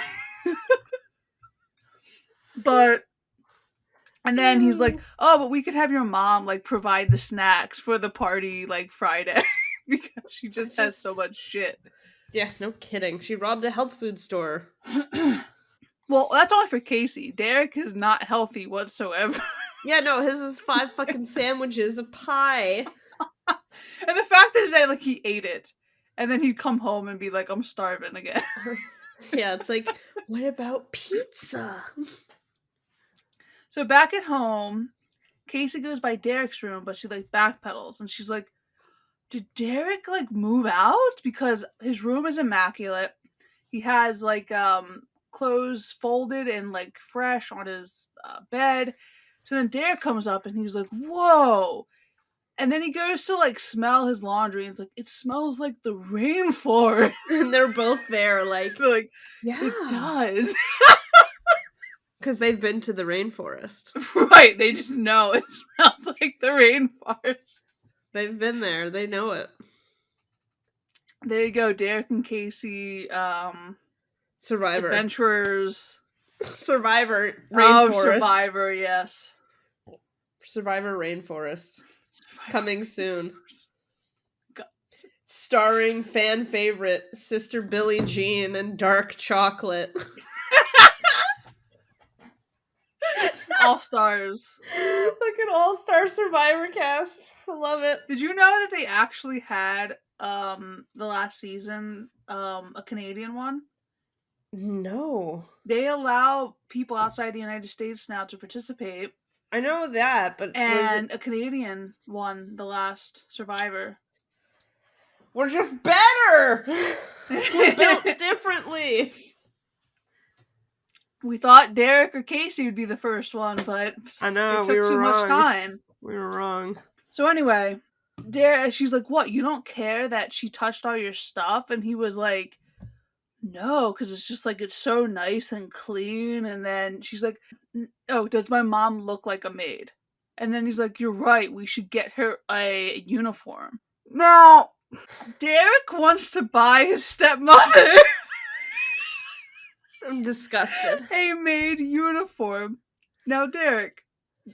But, and then he's like, oh, but we could have your mom, like, provide the snacks for the party, like, Friday. Because she just has so much shit. Yeah, no kidding. She robbed a health food store. Well, that's only for Casey. Derek is not healthy whatsoever. Yeah, no, his is 5 fucking sandwiches, a pie. And the fact is that, like, he ate it. And then he'd come home and be like, I'm starving again. Yeah, it's like, what about pizza? So back at home, Casey goes by Derek's room, but she, like, backpedals. And she's like, did Derek, like, move out? Because his room is immaculate. He has, like, clothes folded and, like, fresh on his bed. So then Derek comes up and he's like, whoa. And then he goes to, like, smell his laundry and it's like, it smells like the rainforest. And they're both there, like, Like, yeah. it does. Because they've been to the rainforest. Right, they just know it smells like the rainforest. They've been there. They know it. There you go, Derek and Casey, Survivor. adventurers. Survivor Rainforest. Oh, Survivor, yes. Survivor Rainforest. Coming soon. Starring fan favorite Sister Billie Jean and Dark Chocolate. All stars. Like an all-star Survivor cast. I love it. Did you know that they actually had the last season a Canadian one? No. They allow people outside the United States now to participate. I know that, but and a Canadian won the last Survivor. We're just better. We're built differently. We thought Derek or Casey would be the first one, but I know it took too much time. We were wrong. So anyway, Derek, she's like, "What? You don't care that she touched all your stuff?" And he was like, "No, because it's just like it's so nice and clean." And then she's like, "Oh, does my mom look like a maid?" And then he's like, "You're right. We should get her a uniform." Now, Derek wants to buy his stepmother I'm disgusted. a maid uniform. Now, Derek,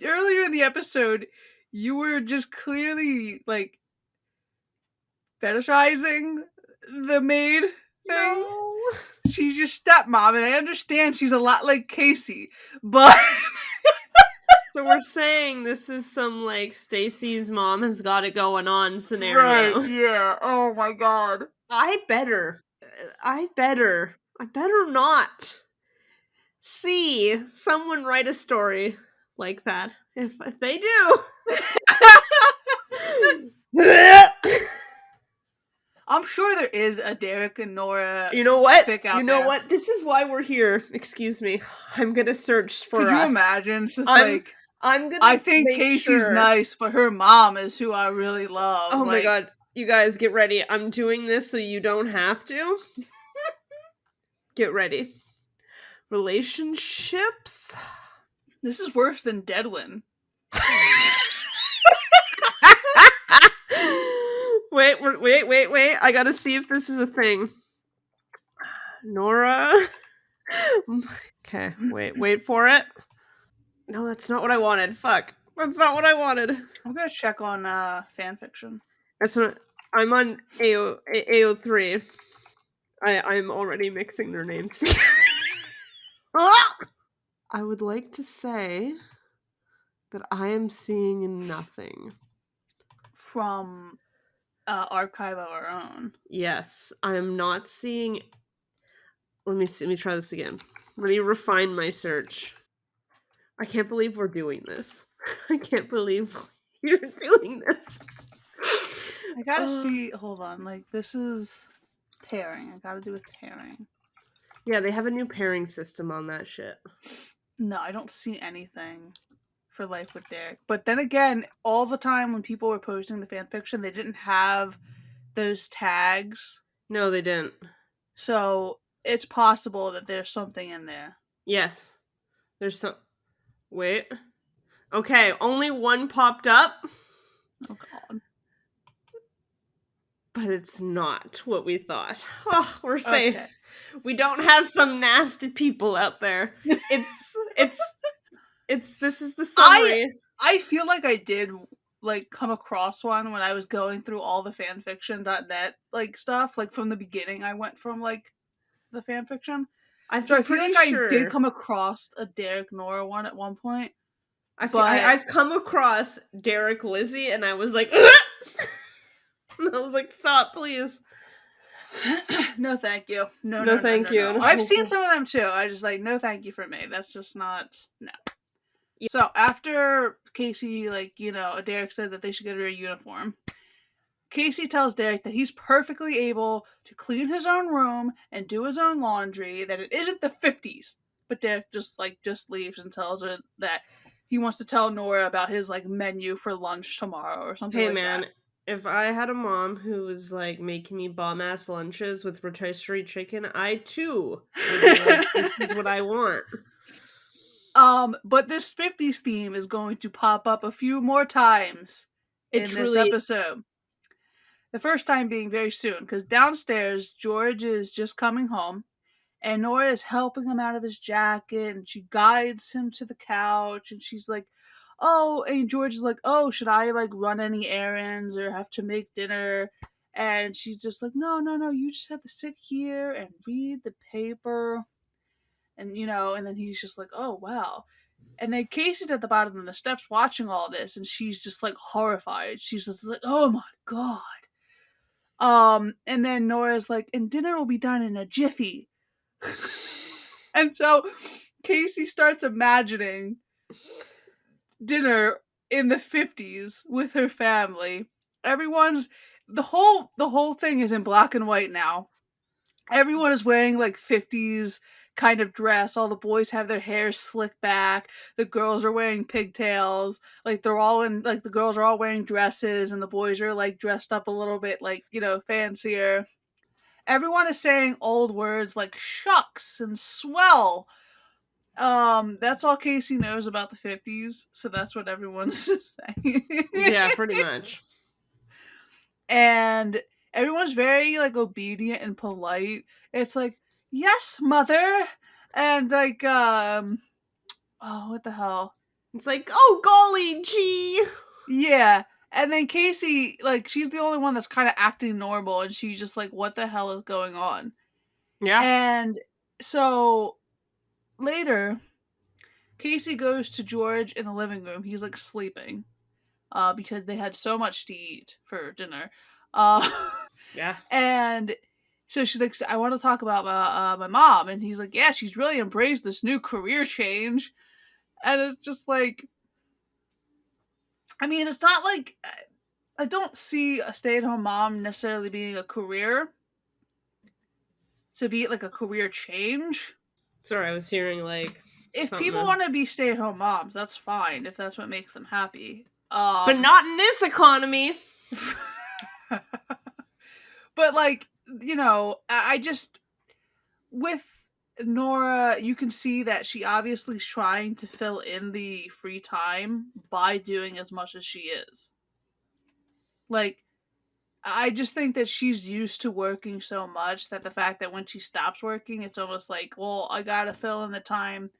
earlier in the episode, you were just clearly like fetishizing the maid thing. No. She's your stepmom, and I understand she's a lot like Casey, but So we're saying this is some like Stacy's mom has got it going on scenario. right, yeah. Oh my god. I better not see someone write a story like that. If they do. I'm sure there is a Derek and Nora. You know what? Fic out You know there. what? This is why we're here. Excuse me. I'm gonna search for Could you us. imagine? It's just I'm gonna I think make Casey's sure. nice, but her mom is who I really love. Oh my god. You guys get ready. I'm doing this so you don't have to. Get ready. Relationships. This is worse than Deadwin. Wait. I gotta see if this is a thing. Nora. Okay, wait for it. No, that's not what I wanted. Fuck. That's not what I wanted. I'm gonna check on fanfiction. That's not. I'm on AO3. I'm already mixing their names. I would like to say that I am seeing nothing. From Archive of Our Own. Yes, I am not seeing. Let me try this again. Let me refine my search. I can't believe we're doing this. I can't believe you're doing this. I gotta see. Hold on. Like, this is pairing. I gotta do with pairing. Yeah, they have a new pairing system on that shit. No, I don't see anything for Life with Derek. But then again, all the time when people were posting the fanfiction, they didn't have those tags No, they didn't. So it's possible that there's something in there. Yes. There's some. Wait. Okay, only one popped up, Oh god. but it's not what we thought. Oh, we're Okay. safe. We don't have some nasty people out there. It's this is the I summary. I feel like I did like come across one when I was going through all the fanfiction.net like stuff. Like from the beginning I went from like the fanfiction. I'm So I feel pretty like I did sure come across a Derek Nora one at one point. I But have come across Derek Lizzie, and I was like, and I was like, stop, please. no thank you. No, No, no, no, thank no, you. no. And I've seen some of them too. I just like no thank you for me. That's just not no. Yeah. So after Casey, like, Derek said that they should get her a uniform, Casey tells Derek that he's perfectly able to clean his own room and do his own laundry, that it isn't the 50s. But Derek just leaves and tells her that he wants to tell Nora about his like menu for lunch tomorrow or something Hey, like man, that. if I had a mom who was like making me bomb ass lunches with rotisserie chicken, I too would be like, this is what I want. But this 50s theme is going to pop up a few more times It in this truly, episode. The first time being very soon, because downstairs, George is just coming home, and Nora is helping him out of his jacket, and she guides him to the couch, and she's like, oh, and George is like, oh, should I, like, run any errands or have to make dinner? And she's just like, no, no, no, you just have to sit here and read the paper. And, and then he's just like, oh, wow. And then Casey's at the bottom of the steps watching all this, and she's just, like, horrified. She's just like, oh my god. And then Nora's like, and dinner will be done in a jiffy. And so Casey starts imagining dinner in the 50s with her family. Everyone's the whole thing is in black and white now. Everyone is wearing like 50s kind of dress. All the boys have their hair slicked back. The girls are wearing pigtails. Like they're all in like the girls are all wearing dresses and the boys are like dressed up a little bit like, fancier. Everyone is saying old words like shucks and swell. That's all Casey knows about the 50s, so that's what everyone's saying. yeah, pretty much. And everyone's very like obedient and polite. It's like, yes, mother. And like, oh, what the hell? It's like, oh golly gee. Yeah. And then Casey, like, she's the only one that's kind of acting normal, and she's just like, what the hell is going on? Yeah. And so later, Casey goes to George in the living room. He's like sleeping, because they had so much to eat for dinner. Yeah. And so she's like, I want to talk about my mom. And he's like, yeah, she's really embraced this new career change. And it's just like, I mean, it's not like, I don't see a stay-at-home mom necessarily being a career. To be like a career change. Sorry, I was hearing like If something. people want to be stay-at-home moms, that's fine. If that's what makes them happy. But not in this economy. But like, I just with Nora, you can see that she obviously is trying to fill in the free time by doing as much as she is. Like, I just think that she's used to working so much that the fact that when she stops working, it's almost like, well, I gotta fill in the time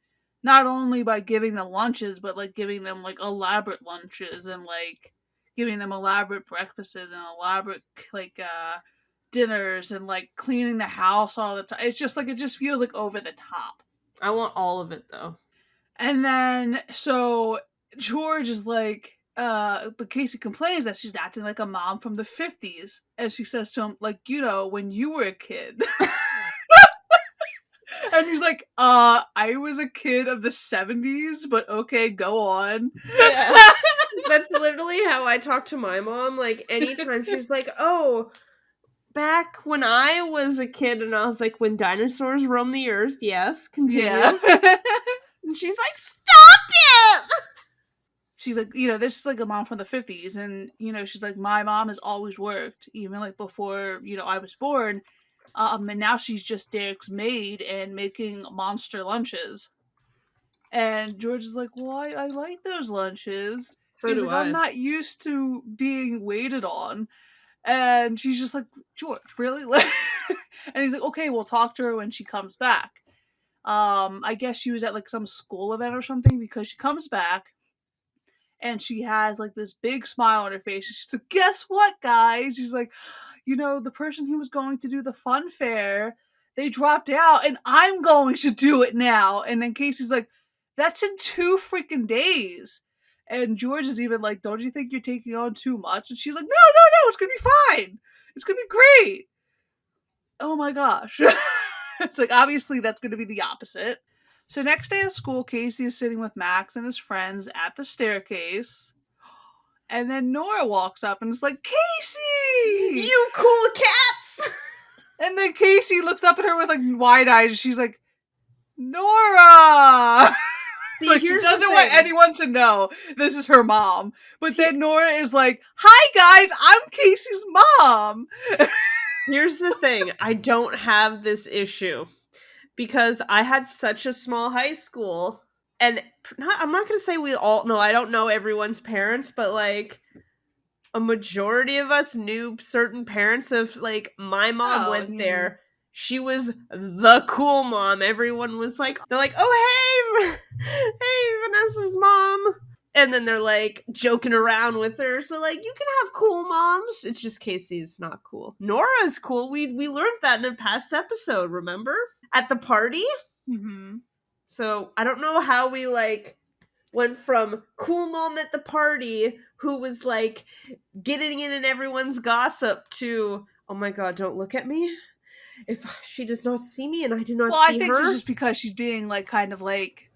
not only by giving them lunches, but like giving them like elaborate lunches and like giving them elaborate breakfasts and elaborate like dinners and like cleaning the house all the time. It's just like it just feels like over the top. I want all of it though. And then so George is like, but Casey complains that she's acting like a mom from the 50s. And she says to him, like, when you were a kid. And he's like, I was a kid of the 70s, but okay, go on. Yeah. That's literally how I talk to my mom. Like, anytime she's like, oh, back when I was a kid, and I was like, when dinosaurs roamed the earth, yes, continue. Yeah. And she's like, stop it! She's like, this is like a mom from the 50s. And, she's like, my mom has always worked, even like before, I was born. And now she's just Derek's maid and making monster lunches. And George is like, well, I like those lunches. So He's do like, I'm I. not used to being waited on. And she's just like, George, really? And he's like, okay, we'll talk to her when she comes back. I guess she was at like some school event or something, because she comes back and she has like this big smile on her face. She's like, guess what, guys? She's like, the person who was going to do the fun fair, they dropped out and I'm going to do it now. And then Casey's like, that's in 2 freaking days. And George is even like, don't you think you're taking on too much? And she's like, no, no, no, it's going to be fine. It's going to be great. Oh my gosh. It's like, obviously that's going to be the opposite. So next day at school, Casey is sitting with Max and his friends at the staircase. And then Nora walks up and is like, Casey! You cool cats! And then Casey looks up at her with like wide eyes and she's like, Nora! See, Like, she here's doesn't the want thing. anyone to know this is her mom. But then Nora is like, hi guys, I'm Casey's mom! Here's the thing. I don't have this issue because I had such a small high school, and I'm not going to say we all know, I don't know everyone's parents, but like a majority of us knew certain parents. Of like, my mom Oh, went there. She was the cool mom. Everyone was like, they're like, oh, hey, hey, Vanessa's mom. And then they're like joking around with her. So like, you can have cool moms. It's just Casey's not cool. Nora's cool. We learned that in a past episode, remember? At the party. Mm-hmm. So I don't know how we like went from cool mom at the party who was like getting in everyone's gossip to, oh my god, don't look at me. If she does not see me and I do not Well, I see think her. it's just because she's being like kind of like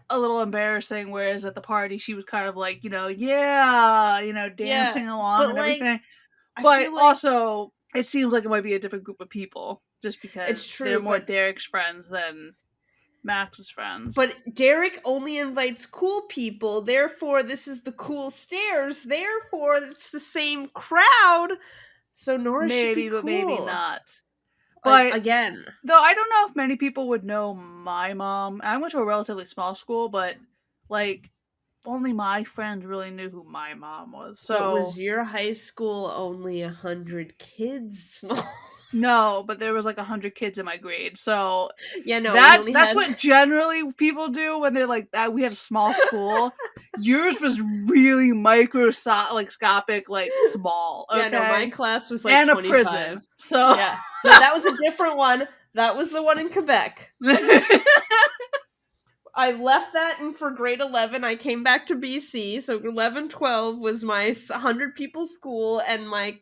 a little embarrassing, whereas at the party she was kind of like, dancing along but and like, everything. I But feel like also, it seems like it might be a different group of people, just because it's they're true, more but Derek's friends than Max's friends. Derek only invites cool people, therefore this is the cool stairs, therefore it's the same crowd. So Nora should be Maybe, but maybe cool. not. But Again, though I don't know if many people would know my mom. I went to a relatively small school, but like only my friends really knew who my mom was. but So was your high school only 100 kids small? no, but there was like 100 kids in my grade. So Yeah, no, we that's only had what generally people do when they're like that. We had a small school. Yours was really microscopic, like small. Okay, Yeah, no, my class was like and a 25. prison. So Yeah, no, that was a different one. That was the one in Quebec. I left that in for grade 11. I came back to BC. So 11, 12 was my 100 people school and my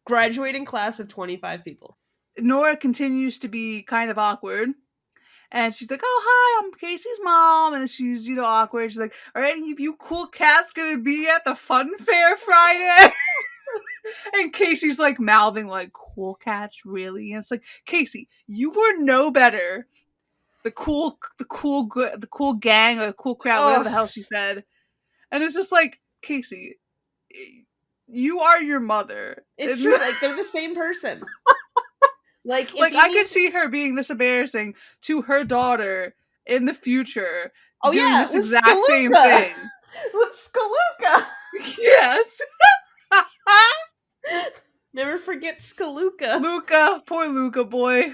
graduating class of 25 people. Nora continues to be kind of awkward. And she's like, oh, hi, I'm Casey's mom. And she's, awkward. She's like, are any of you cool cats going to be at the fun fair Friday? And Casey's like mouthing like, cool cats, really? And it's like, Casey, you were no better. The cool gang or the cool crowd, whatever the hell she said. And it's just like, Casey, you are your mother. It's true. Like, they're the same person. Like I could see her being this embarrassing to her daughter in the future. Oh, doing yeah, this with exact same thing. With Skaluka. Yes. Never forget Skaluka. Luca, poor Luca boy.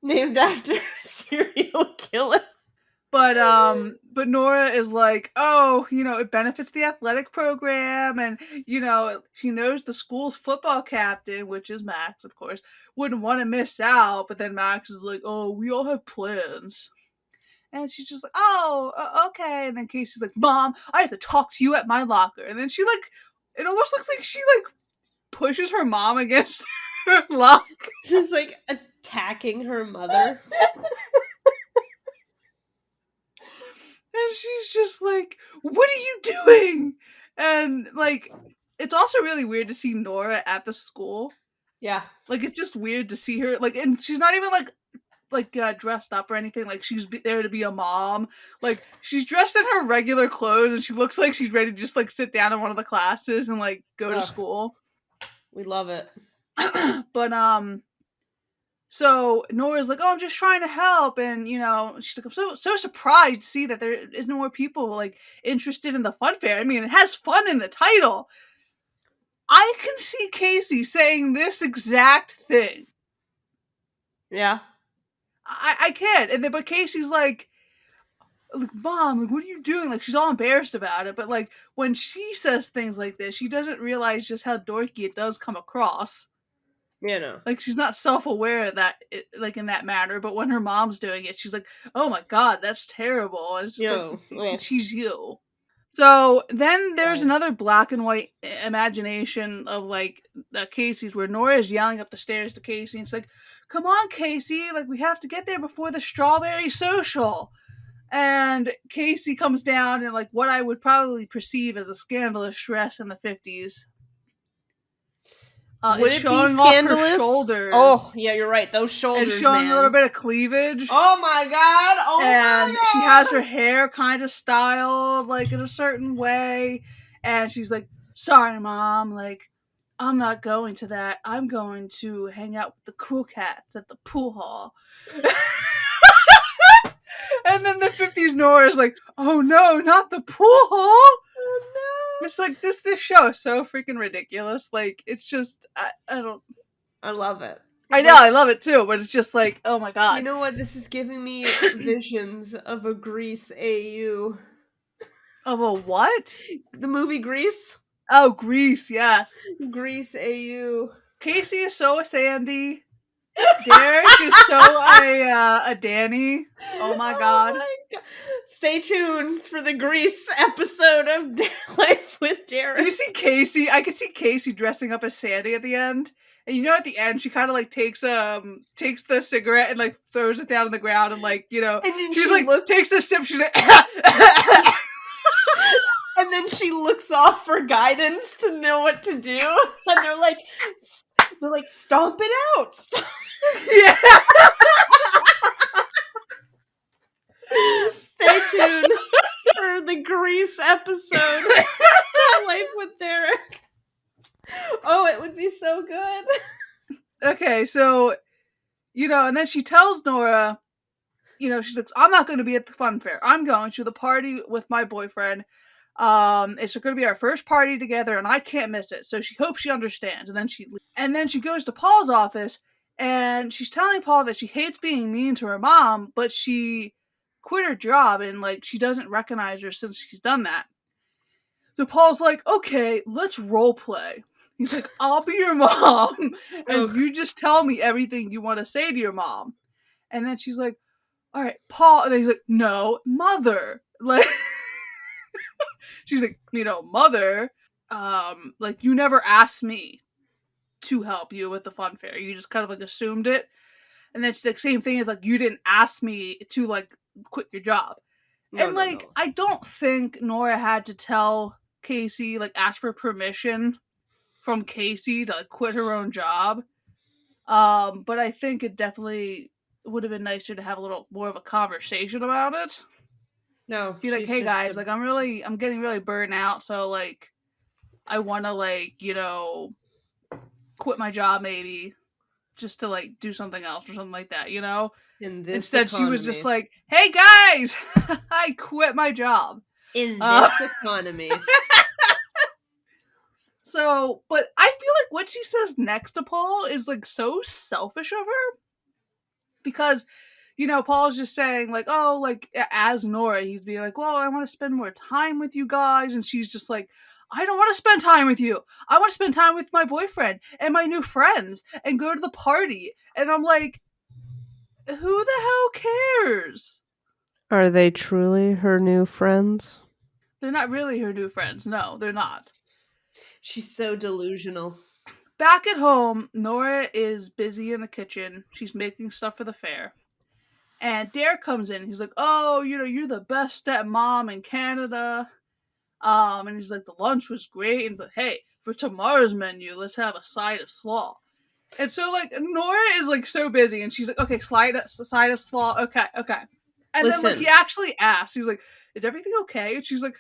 Named after serial killer. But Nora is like, oh, it benefits the athletic program, and she knows the school's football captain, which is Max, of course, wouldn't want to miss out. But then Max is like, oh, we all have plans, and she's just like, oh, okay. And then Casey's like, Mom, I have to talk to you at my locker, and then she like, it almost looks like she like pushes her mom against her locker. She's like attacking her mother. And she's just like, what are you doing? And like, it's also really weird to see Nora at the school. Yeah. Like, it's just weird to see her, like, and she's not even like dressed up or anything. Like, she's there to be a mom. Like, she's dressed in her regular clothes and she looks like she's ready to just like sit down in one of the classes and like go to school. We love it. But So Nora's like, "Oh, I'm just trying to help," and she's like, "I'm so surprised to see that there isn't more people like interested in the fun fair. I mean, it has fun in the title." I can see Casey saying this exact thing. Yeah. I can, and then but Casey's like, "Mom, like, what are you doing?" Like, she's all embarrassed about it, but like when she says things like this, she doesn't realize just how dorky it does come across. You know. Like, she's not self-aware that like in that matter, but when her mom's doing it, she's like, "Oh my god, that's terrible." It's just like she's you. So then there's another black and white imagination of like Casey's where Nora's yelling up the stairs to Casey and it's like, "Come on, Casey, like we have to get there before the strawberry social." And Casey comes down in like what I would probably perceive as a scandalous dress in the 50s. Would It's it be showing off her scandalous? shoulders. Oh, yeah, you're right. Those And shoulders, showing man. a little bit of cleavage. Oh my god! Oh and my god! she has her hair kind of styled like in a certain way. And she's like, "Sorry, Mom, like, I'm not going to that. I'm going to hang out with the cool cats at the pool hall." And then the 50s Nora is like, "Oh no, not the pool hall." Oh no! It's like this show is so freaking ridiculous. Like, it's just I don't. I love it. I know, I love it too, but it's just like, oh my god. You know what? This is giving me visions of a Grease AU. Of a what? The movie Grease? Oh, Grease, yes. Grease AU. Casey is so a Sandy. Derek is so a Danny. Oh my god. My god. Stay tuned for the Grease episode of Life with Derek. Do you see Casey? I could see Casey dressing up as Sandy at the end. And at the end, she kind of like takes the cigarette and like throws it down on the ground and like, and then she's like takes a sip. She's like, and then she looks off for guidance to know what to do. And they're like, stomp it out. Yeah. Stay tuned for the Grease episode of Life with Derek. Oh, it would be so good. Okay, so, and then she tells Nora, she's like, "I'm not going to be at the fun fair. I'm going to the party with my boyfriend. It's going to be our first party together, and I can't miss it." So she hopes she understands, and then she goes to Paul's office, and she's telling Paul that she hates being mean to her mom, but she quit her job, and like she doesn't recognize her since she's done that. So Paul's like, "Okay, let's role play." He's like, "I'll be your mom, and you just tell me everything you want to say to your mom." And then she's like, "All right, Paul." And then he's like, "No, mother." Like, she's like, "Mother, like you never asked me to help you with the fun fair. You just kind of like assumed it." And then she's like, "Same thing as like you didn't ask me to like quit your job." No. I don't think Nora had to tell Casey, like ask for permission from Casey to like quit her own job. But I think it definitely would have been nicer to have a little more of a conversation about it. No. Be like, "Hey guys, like I'm getting really burnt out, so like I wanna like, quit my job maybe just to like do something else or something like that, Instead she was just like, "Hey guys, I quit my job." In this economy. So, but I feel like what she says next to Paul is like so selfish of her. Because, Paul's just saying like, "Oh, like as Nora, he's being like, well, I want to spend more time with you guys." And she's just like, "I don't want to spend time with you. I want to spend time with my boyfriend and my new friends and go to the party." And I'm like, who the hell cares? Are they truly her new friends? They're not really her new friends. No, they're not. She's so delusional. Back at home, Nora is busy in the kitchen. She's making stuff for the fair. And Derek comes in. He's like, "Oh, you're the best stepmom in Canada." And he's like, "The lunch was great, but hey, for tomorrow's menu, let's have a side of slaw." And so, like, Nora is, like, so busy, and she's like, "Okay, side of slaw, okay. And then, like, he actually asks, he's like, "Is everything okay?" And she's like,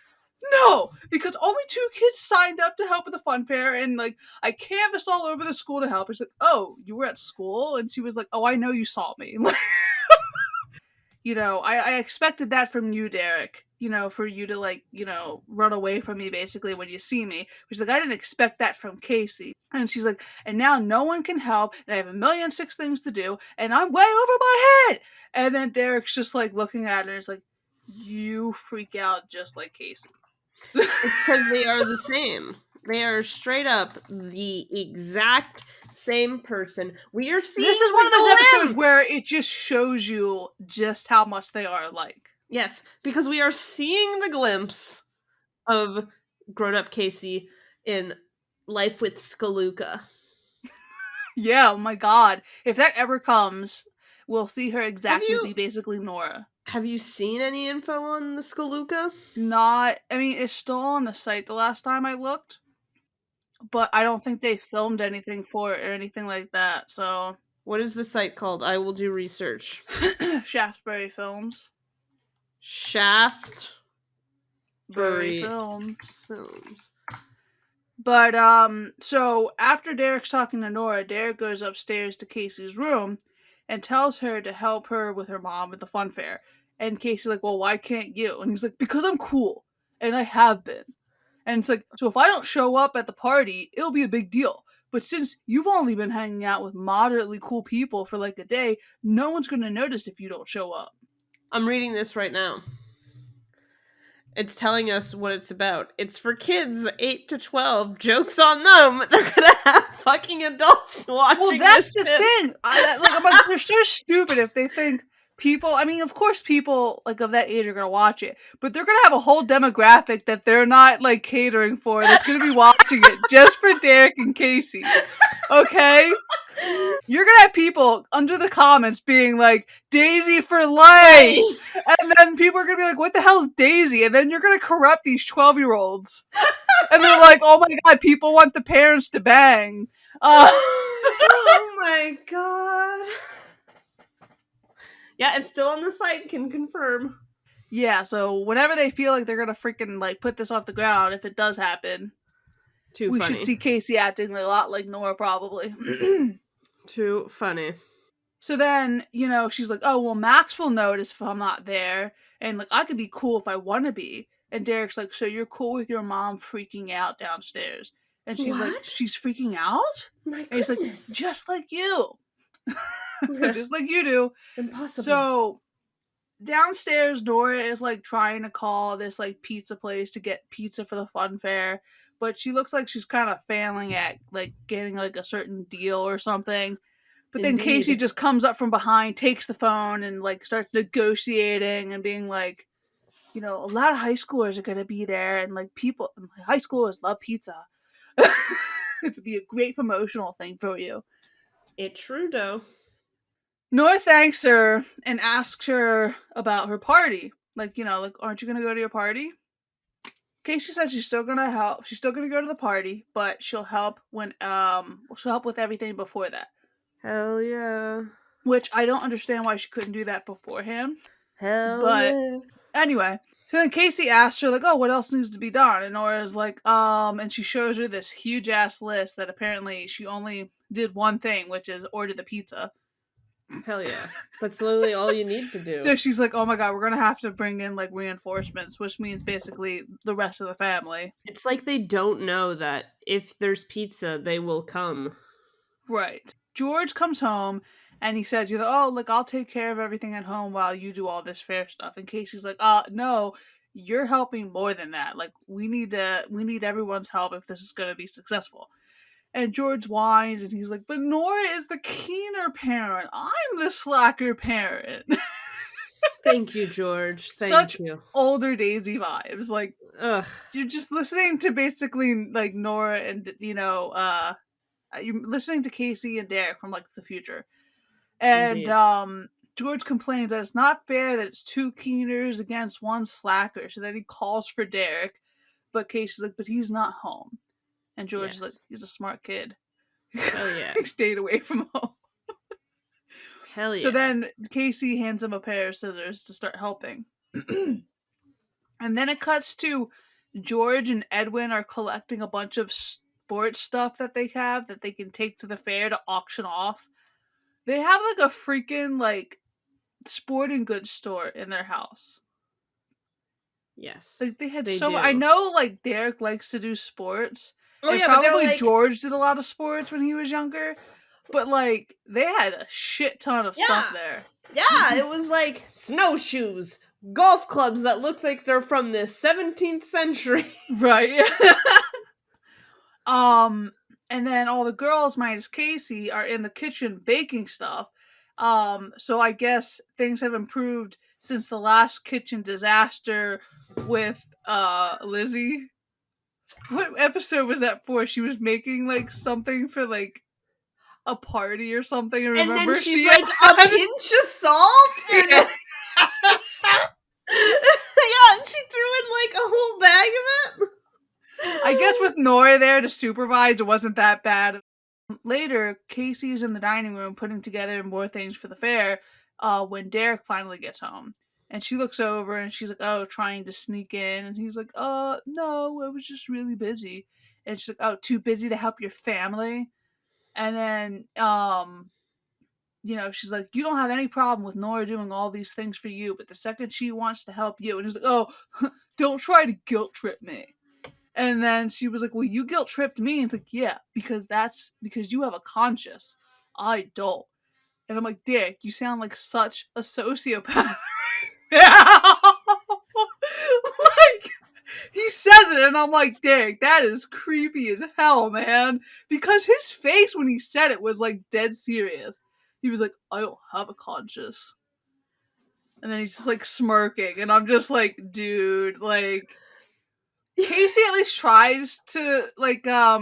No, because only 2 kids signed up to help with the fun fair, and like I canvassed all over the school to help. It's like, oh, you were at school, and she was like, oh, I know you saw me. I expected that from you, Derek. For you to like, run away from me basically when you see me. She's like, I didn't expect that from Casey. And she's like, and now no one can help, and I have 1,000,006 things to do, and I'm way over my head. And then Derek's just like looking at her and is like, you freak out just like Casey. It's because they are the same. They are straight up the exact same person. We are This seeing is one of those the episodes where glimpse. it just shows you just how much they are alike. Yes, because we are seeing the glimpse of grown-up Casey in Life with Skaluka. Yeah, oh my god. If that ever comes, we'll see her Have exactly you be basically Nora. have you seen any info on the Skaluka? It's still on the site the last time I looked, but I don't think they filmed anything for it or anything like that, so. What is the site called? I will do research. Shaftesbury Films. Shaftesbury Films. Films. But, so after Derek's talking to Nora, Derek goes upstairs to Casey's room and tells her to help her with her mom at the fun fair. And Casey's like, well, why can't you? And he's like, because I'm cool. And I have been. And it's like, so if I don't show up at the party, it'll be a big deal. But since you've only been hanging out with moderately cool people for like a day, no one's going to notice if you don't show up. I'm reading this right now. It's telling us what it's about. It's for kids 8 to 12. Joke's on them. They're gonna have fucking adults watching Well, that's this the shit. thing. I'm like, they're so stupid if they think people. I mean, of course, people like of that age are gonna watch it, but they're gonna have a whole demographic that they're not like catering for. That's gonna be watching it just for Derek and Casey. Okay. You're gonna have people under the comments being like, Daisy for life! And then people are gonna be like, what the hell is Daisy? And then you're gonna corrupt these 12-year-olds. And they're like, oh my god, people want the parents to bang. Oh my god. Yeah, it's still on the site, can confirm. Yeah, so whenever they feel like they're gonna freaking like put this off the ground, if it does happen, Too we funny. should see Casey acting a lot like Nora probably. Too funny. So then, she's like, oh, well, Max will notice if I'm not there. And, like, I could be cool if I want to be. And Derek's like, so you're cool with your mom freaking out downstairs? And she's like, What? she's freaking out? My And he's like, goodness. just like you. Just like you do. Impossible. So downstairs, Nora is, like, trying to call this, like, pizza place to get pizza for the fun fair. But she looks like she's kind of failing at, like, getting, like, a certain deal or something. But then Indeed. Casey just comes up from behind, takes the phone, and like starts negotiating and being like, a lot of high schoolers are gonna be there, and like high schoolers love pizza. It'd be a great promotional thing for you. It true though. Nora thanks her and asks her about her party. Like, aren't you gonna go to your party? Casey says she's still gonna help. She's still gonna go to the party, but she'll help she'll help with everything before that. Hell yeah. Which I don't understand why she couldn't do that beforehand. Hell But yeah. anyway, so then Casey asks her, like, oh, what else needs to be done? And Nora's like, and she shows her this huge ass list that apparently she only did one thing, which is order the pizza. Hell yeah. That's literally all you need to do. So she's like, oh my god, we're gonna have to bring in like reinforcements, which means basically the rest of the family. It's like they don't know that if there's pizza, they will come. Right. George comes home and he says, oh, like, I'll take care of everything at home while you do all this fair stuff. And Casey's like, no, you're helping more than that. Like, we need everyone's help if this is going to be successful. And George whines and he's like, but Nora is the keener parent. I'm the slacker parent. Thank you, George. Such you. older Daisy vibes. Like, Ugh. you're just listening to basically like Nora and, you're listening to Casey and Derek from like the future. And Indeed. George complains that it's not fair that it's 2 keeners against 1 slacker. So then he calls for Derek, but Casey's like, but he's not home. And George is like, he's a smart kid. Hell yeah. He stayed away from home. Hell yeah. So then Casey hands him a pair of scissors to start helping. And then it cuts to George and Edwin are collecting a bunch of sports stuff that they have that they can take to the fair to auction off. They have like a freaking like sporting goods store in their house. Yes, Like they had they so I do. know like Derek likes to do sports, Oh and yeah, but they're probably like, George did a lot of sports when he was younger, but like they had a shit ton of stuff yeah, there. yeah, it was like snowshoes, golf clubs that look like they're from the 17th century. Right. Um, and then all the girls minus Casey are in the kitchen baking stuff. So I guess things have improved since the last kitchen disaster with Lizzie. What episode was that for? She was making like something for like a party or something. I And then remember she's she like, a had pinch of salt? And yeah. yeah, and she threw in like a whole bag of it. I guess with Nora there to supervise, it wasn't that bad. Later, Casey's in the dining room putting together more things for the fair when Derek finally gets home. And she looks over and she's like, oh, trying to sneak in. And he's like, no, I was just really busy. And she's like, oh, too busy to help your family. And then, she's like, you don't have any problem with Nora doing all these things for you. But the second she wants to help you, and he's like, oh, don't try to guilt trip me. And then she was like, well, you guilt tripped me. And it's like, yeah, because you have a conscience. I don't. And I'm like, Dick, you sound like such a sociopath. like, he says it, and I'm like, Dick, that is creepy as hell, man. Because his face when he said it was like dead serious. He was like, I don't have a conscience. And then he's just like smirking, and I'm just like, dude, like, Casey at least tries to like I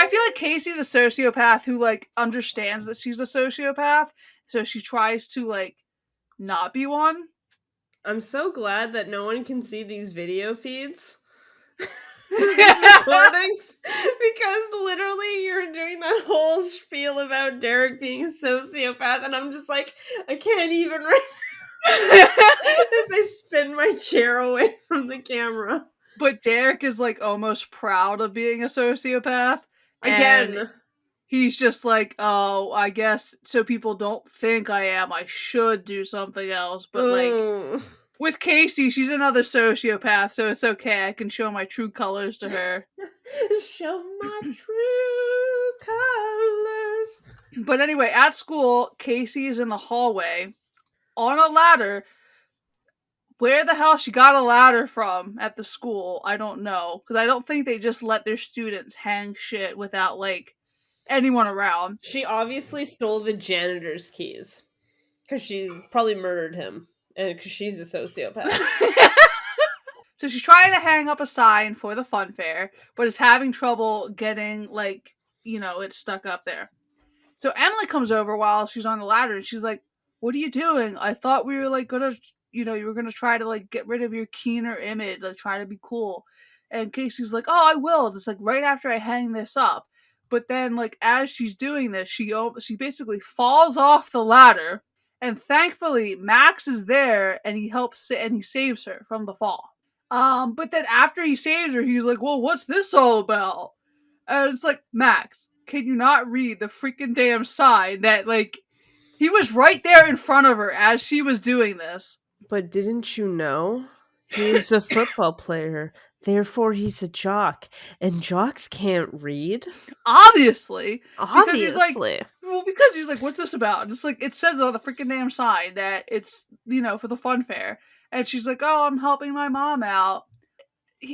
feel like Casey's a sociopath who like understands that she's a sociopath, so she tries to like not be one. I'm so glad that no one can see these video feeds. These recordings, because literally you're doing that whole spiel about Derek being a sociopath, and I'm just like, I can't even right as I spin my chair away from the camera. But Derek is like almost proud of being a sociopath, and Again. he's just like, oh, I guess so people don't think I am. I should do something else, but like Mm. with Casey, she's another sociopath, so it's okay. I can show my true colors to her. Show my true colors. But anyway, at school, Casey is in the hallway on a ladder. Where the hell she got a ladder from at the school, I don't know. Because I don't think they just let their students hang shit without, like, anyone around. She obviously stole the janitor's keys. Because she's probably murdered him. And because she's a sociopath. So she's trying to hang up a sign for the fun fair, but is having trouble getting, like, it's stuck up there. So Emily comes over while she's on the ladder, and she's like, what are you doing? I thought we were, like, gonna, you were gonna try to, like, get rid of your keener image, like, try to be cool. And Casey's like, oh, I will, just, like, right after I hang this up. But then, like, as she's doing this, she basically falls off the ladder, and thankfully, Max is there, and he saves her from the fall. But then after he saves her, he's like, well, what's this all about? And it's like, Max, can you not read the freaking damn sign that, like, he was right there in front of her as she was doing this? But didn't you know? He's a football player. Therefore, he's a jock. And jocks can't read? Obviously. Because he's like, Obviously. because he's like, what's this about? And it's like, it says on the freaking damn sign that it's, for the fun fair. And she's like, oh, I'm helping my mom out.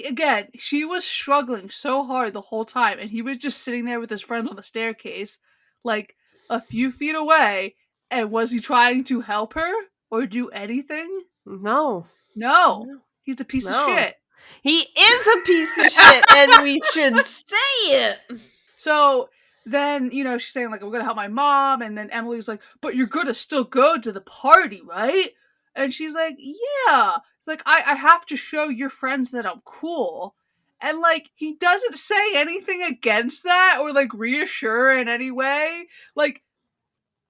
Again, she was struggling so hard the whole time, and he was just sitting there with his friends on the staircase, like a few feet away. And was he trying to help her or do anything? No. No, he's a piece of No. shit. He is a piece of shit, and we should say it. So then, she's saying, like, I'm going to help my mom. And then Emily's like, but you're going to still go to the party, right? And she's like, yeah. It's like, I have to show your friends that I'm cool. And, like, he doesn't say anything against that or, like, reassure in any way. Like,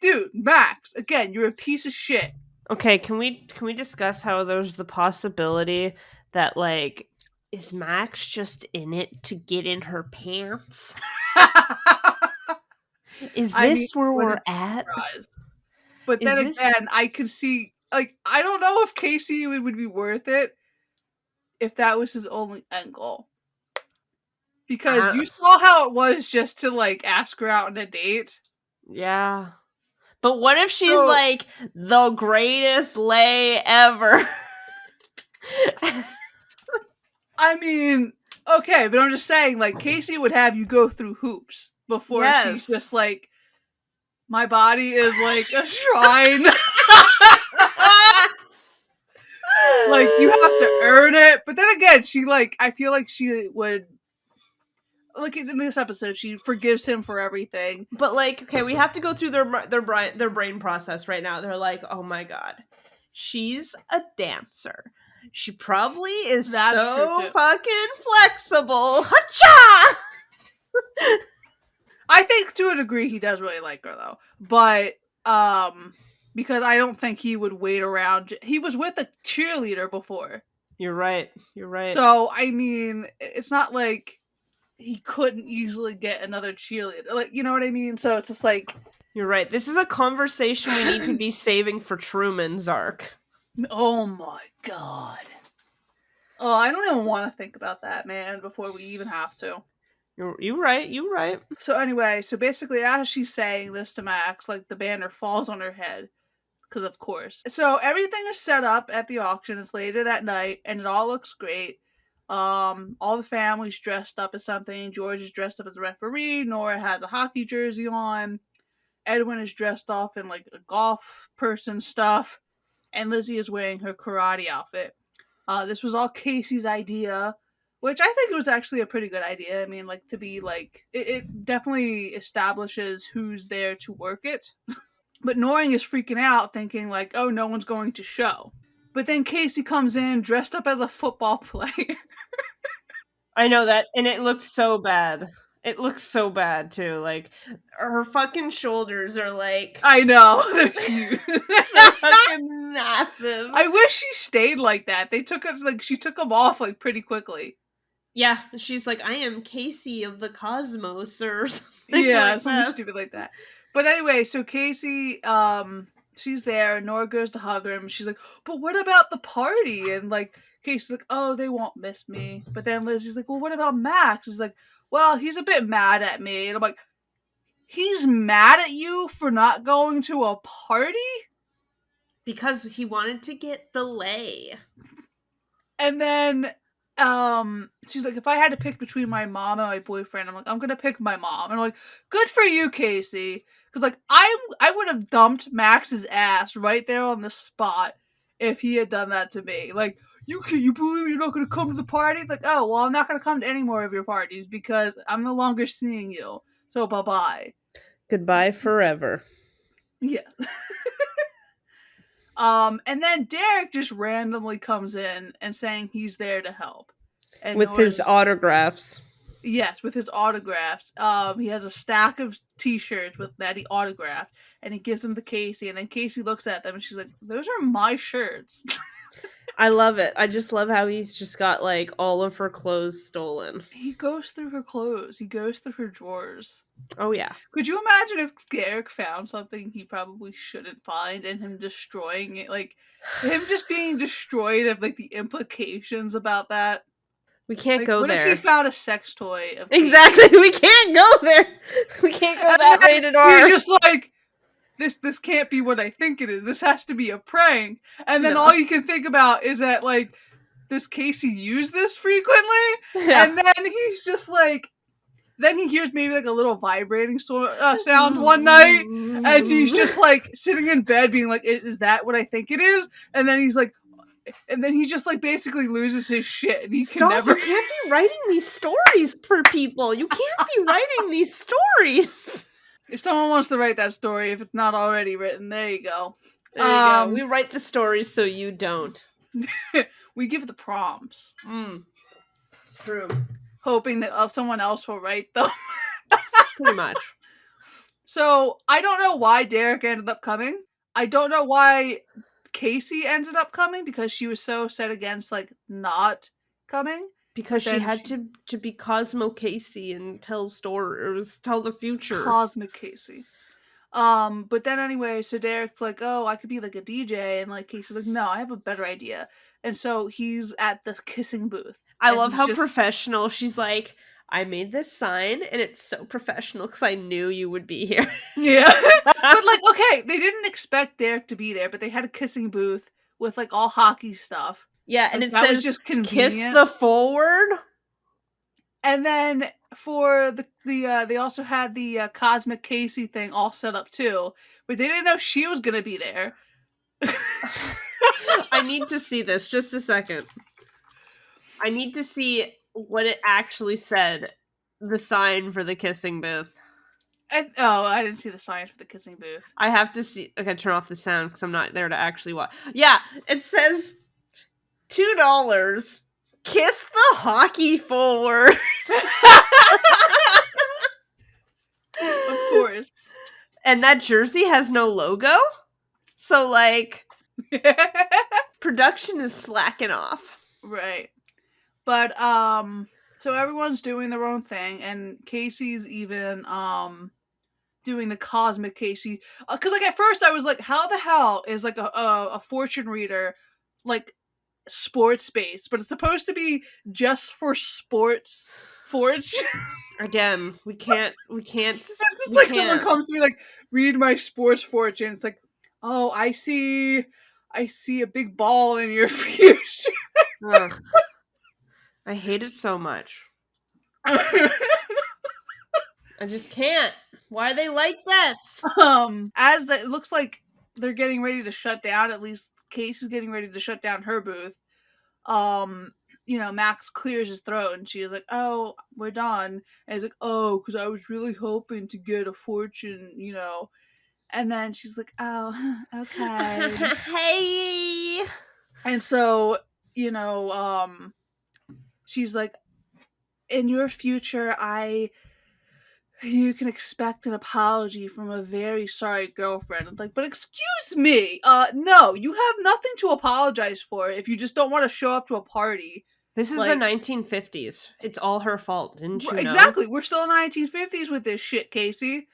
dude, Max, again, you're a piece of shit. Okay, can we discuss how there's the possibility that, like, Is Max just in it to get in her pants? Is I mean, this where we're wouldn't be at? surprised. But then Is this again, I could see, like, I don't know if Casey would be worth it if that was his only end goal. Because uh, you saw how it was just to, like, ask her out on a date. yeah. But what if she's So, like the greatest lay ever? I mean, okay, but I'm just saying, like, Casey would have you go through hoops before she's just Yes. like, my body is like a shrine. Like, you have to earn it. But then again, she, like, I feel like she would, like, in this episode, she forgives him for everything. But like, okay, we have to go through their brain process right now. They're like, oh my god, she's a dancer. She probably is That's true, so too. fucking flexible. Hacha! I think to a degree he does really like her, though. But, because I don't think he would wait around. He was with a cheerleader before. You're right. You're right. So, I mean, it's not like he couldn't easily get another cheerleader. Like, you know what I mean? So it's just like, You're right. This is a conversation we need to be saving for Truman's arc. oh my god. Oh, I don't even want to think about that, man, before we even have to. You're right. You're right. So anyway, so basically as she's saying this to Max, like the banner falls on her head. Because of course. So everything is set up at the auction. It's later that night, and it all looks great. All the family's dressed up as something. George is dressed up as a referee. Nora has a hockey jersey on. Edwin is dressed off in like a golf person stuff, and Lizzie is wearing her karate outfit. This was all Casey's idea, which I think it was actually a pretty good idea. I mean, like to be like it definitely establishes who's there to work it. But Noring is freaking out, thinking like, oh, no one's going to show. But then Casey comes in dressed up as a football player. I know that, and it looked so bad. It looks so bad too. Like her fucking shoulders are like I know, they're huge. they're fucking massive. I wish she stayed like that. They took it like she took them off like pretty quickly. Yeah, she's like, I am Casey of the cosmos, or something Yeah, like something that. stupid like that. But anyway, so Casey, she's there. Nora goes to hug her, and she's like, "But what about the party?" And like Casey's like, "Oh, they won't miss me." But then Lizzie's like, "Well, what about Max?" He's like, "Well, he's a bit mad at me." And I'm like, "He's mad at you for not going to a party?" Because he wanted to get the lay. And then she's like, if I had to pick between my mom and my boyfriend, I'm like, I'm gonna pick my mom. And I'm like, good for you, Casey. Because like I would have dumped Max's ass right there on the spot if he had done that to me. Like, you believe you're not gonna come to the party? Like, oh well, I'm not gonna come to any more of your parties because I'm no longer seeing you. So bye bye. Goodbye forever. Yeah. And then Derek just randomly comes in and saying he's there to help. And With his autographs. yes, with his autographs. He has a stack of T-shirts with that he autographed, and he gives them to Casey. And then Casey looks at them, and she's like, "Those are my shirts." I love it. I just love how he's just got like all of her clothes stolen. He goes through her clothes. He goes through her drawers. Oh yeah. Could you imagine if Derek found something he probably shouldn't find, and him destroying it, like him just being destroyed of like the implications about that? We can't Like, go what there. if he found a sex toy of Exactly. We can't go there. We can't go that rated R. He's just like, this can't be what I think it is. This has to be a prank. And then No. all you can think about is that like does Casey use this frequently? Yeah. And then he's just like, then he hears maybe like a little vibrating sound one night, and he's just like sitting in bed being like, is that what I think it is? And then he's like, and then he just like basically loses his shit, and he Stop, can never. You can't be writing these stories for people. You can't be writing these stories. If someone wants to write that story, if it's not already written, there you go. There you go. We write the stories so you don't. We give the prompts. It's true. Hoping that someone else will write them. Pretty much. So, I don't know why Derek ended up coming. I don't know why Casey ended up coming, because she was so set against, like, not coming. Because she Then had she to be Cosmo Casey and tell stories, tell the future. Cosmic Casey. But then anyway, so Derek's like, "Oh, I could be like a DJ," and like Casey's like, "No, I have a better idea." And so he's at the kissing booth, I and love he's how just professional she's like, I made this sign and it's so professional because I knew you would be here. yeah. But like, okay, they didn't expect Derek to be there, but they had a kissing booth with like all hockey stuff. Yeah, and Like it that was says just kiss convenient. the forward. And then for they also had the Cosmic Casey thing all set up too, but they didn't know she was gonna be there. I need to see this. Just a second. I need to see what it actually said. The sign for the kissing booth. I didn't see the sign for the kissing booth. I have to see. I gotta turn off the sound because I'm not there to actually watch. Yeah, it says $2. Kiss the hockey forward. Of course. And that jersey has no logo. So like production is slacking off. Right. But so everyone's doing their own thing, and Casey's even doing the Cosmic Casey, because like at first I was like, how the hell is like a fortune reader like sports based, but it's supposed to be just for sports fortune. Again, we can't. It's just like someone comes to me like, read my sports fortune. It's like, oh, I see a big ball in your future. Ugh. I hate it so much. I just can't. Why are they like this? As it looks like they're getting ready to shut down, at least Casey's getting ready to shut down her booth. Max clears his throat and she's like, "Oh, we're done." And he's like, "Oh, because I was really hoping to get a fortune, And then she's like, "Oh, okay." Hey. And so, she's like, "In your future, you can expect an apology from a very sorry girlfriend." I'm like, but excuse me, no, you have nothing to apologize for if you just don't want to show up to a party. This is the 1950s. It's all her fault, didn't you know? Exactly. We're still in the 1950s with this shit, Casey.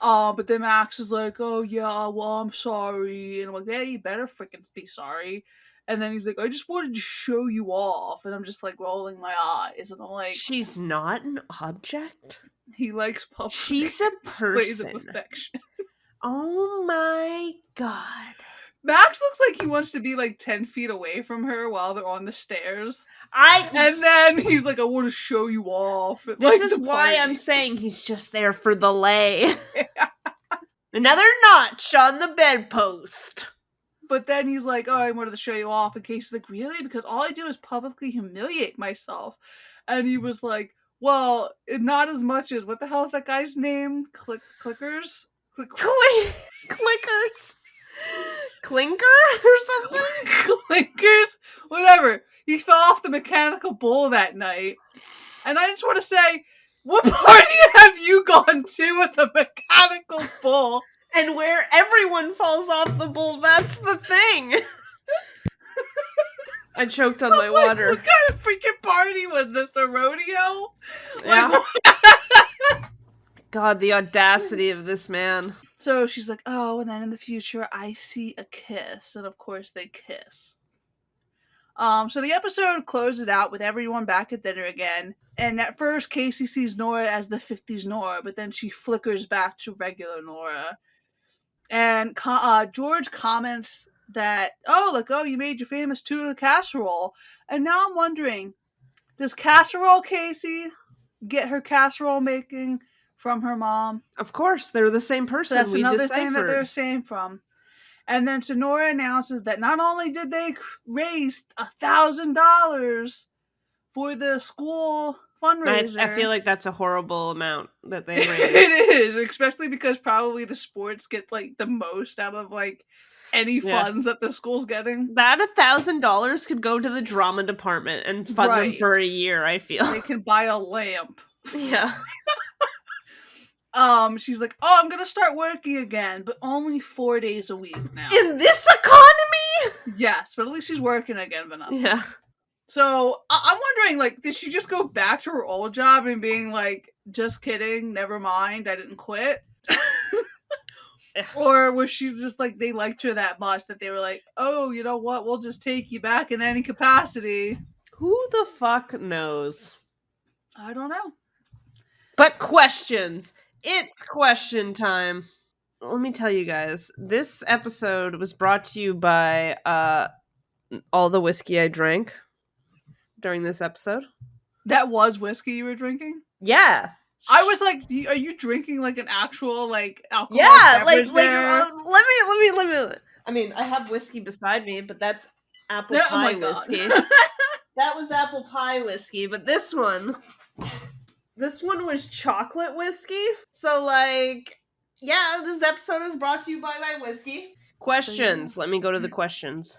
But then Max is like, "Oh yeah, well, I'm sorry," and I'm like, "Yeah, you better freaking be sorry." And then he's like, "I just wanted to show you off," and I'm just like rolling my eyes, and I'm like, she's not an object. He likes public. She's a person. Of affection. Oh my god. Max looks like he wants to be like 10 feet away from her while they're on the stairs. And then he's like, "I want to show you off." This is why I'm saying he's just there for the lay. Another notch on the bedpost. But then he's like, "Oh, I wanted to show you off." And Casey's like, "Really? Because all I do is publicly humiliate myself." And he was like, "Well, not as much as, what the hell is that guy's name? Clickers? Clickers? Clinker or something? Clinkers? Whatever. He fell off the mechanical bull that night. And I just want to say, what party have you gone to with a mechanical bull? And where everyone falls off the bull, that's the thing. I choked on my water. What kind of freaking party was this? A rodeo? Yeah. God, the audacity of this man. So she's like, "Oh, and then in the future, I see a kiss." And of course they kiss. So the episode closes out with everyone back at dinner again. And at first, Casey sees Nora as the 50s Nora, but then she flickers back to regular Nora. And George comments that, "Oh, you made your famous tuna casserole." And now I'm wondering, does Casserole Casey get her casserole making from her mom? Of course, they're the same person. So that's another thing that they're saying from. And then Sonora announces that not only did they raise $1,000 for the school fundraiser. I feel like that's a horrible amount that they raised. It is, especially because probably the sports get like the most out of like any funds that the school's getting. That $1,000 could go to the drama department and fund them for a year, I feel. They can buy a lamp. Yeah. She's like, "Oh, I'm gonna start working again, but only 4 days a week now." In this economy? Yes, but at least she's working again, Vanessa. Yeah. So I'm wondering, like, did she just go back to her old job and being like, just kidding, never mind, I didn't quit? Or was she just like, they liked her that much that they were like, oh, you know what, we'll just take you back in any capacity? Who the fuck knows? I don't know. But questions. It's question time. Let me tell you guys, this episode was brought to you by all the whiskey I drank during this episode. That was whiskey you were drinking? Yeah. I was like, are you drinking like an actual like alcohol? Yeah, beverage like there? let me. I mean, I have whiskey beside me, but that's apple Oh my pie God. whiskey. That was apple pie whiskey, but this one was chocolate whiskey. So like, yeah, this episode is brought to you by my whiskey. Questions. Let me go to the questions.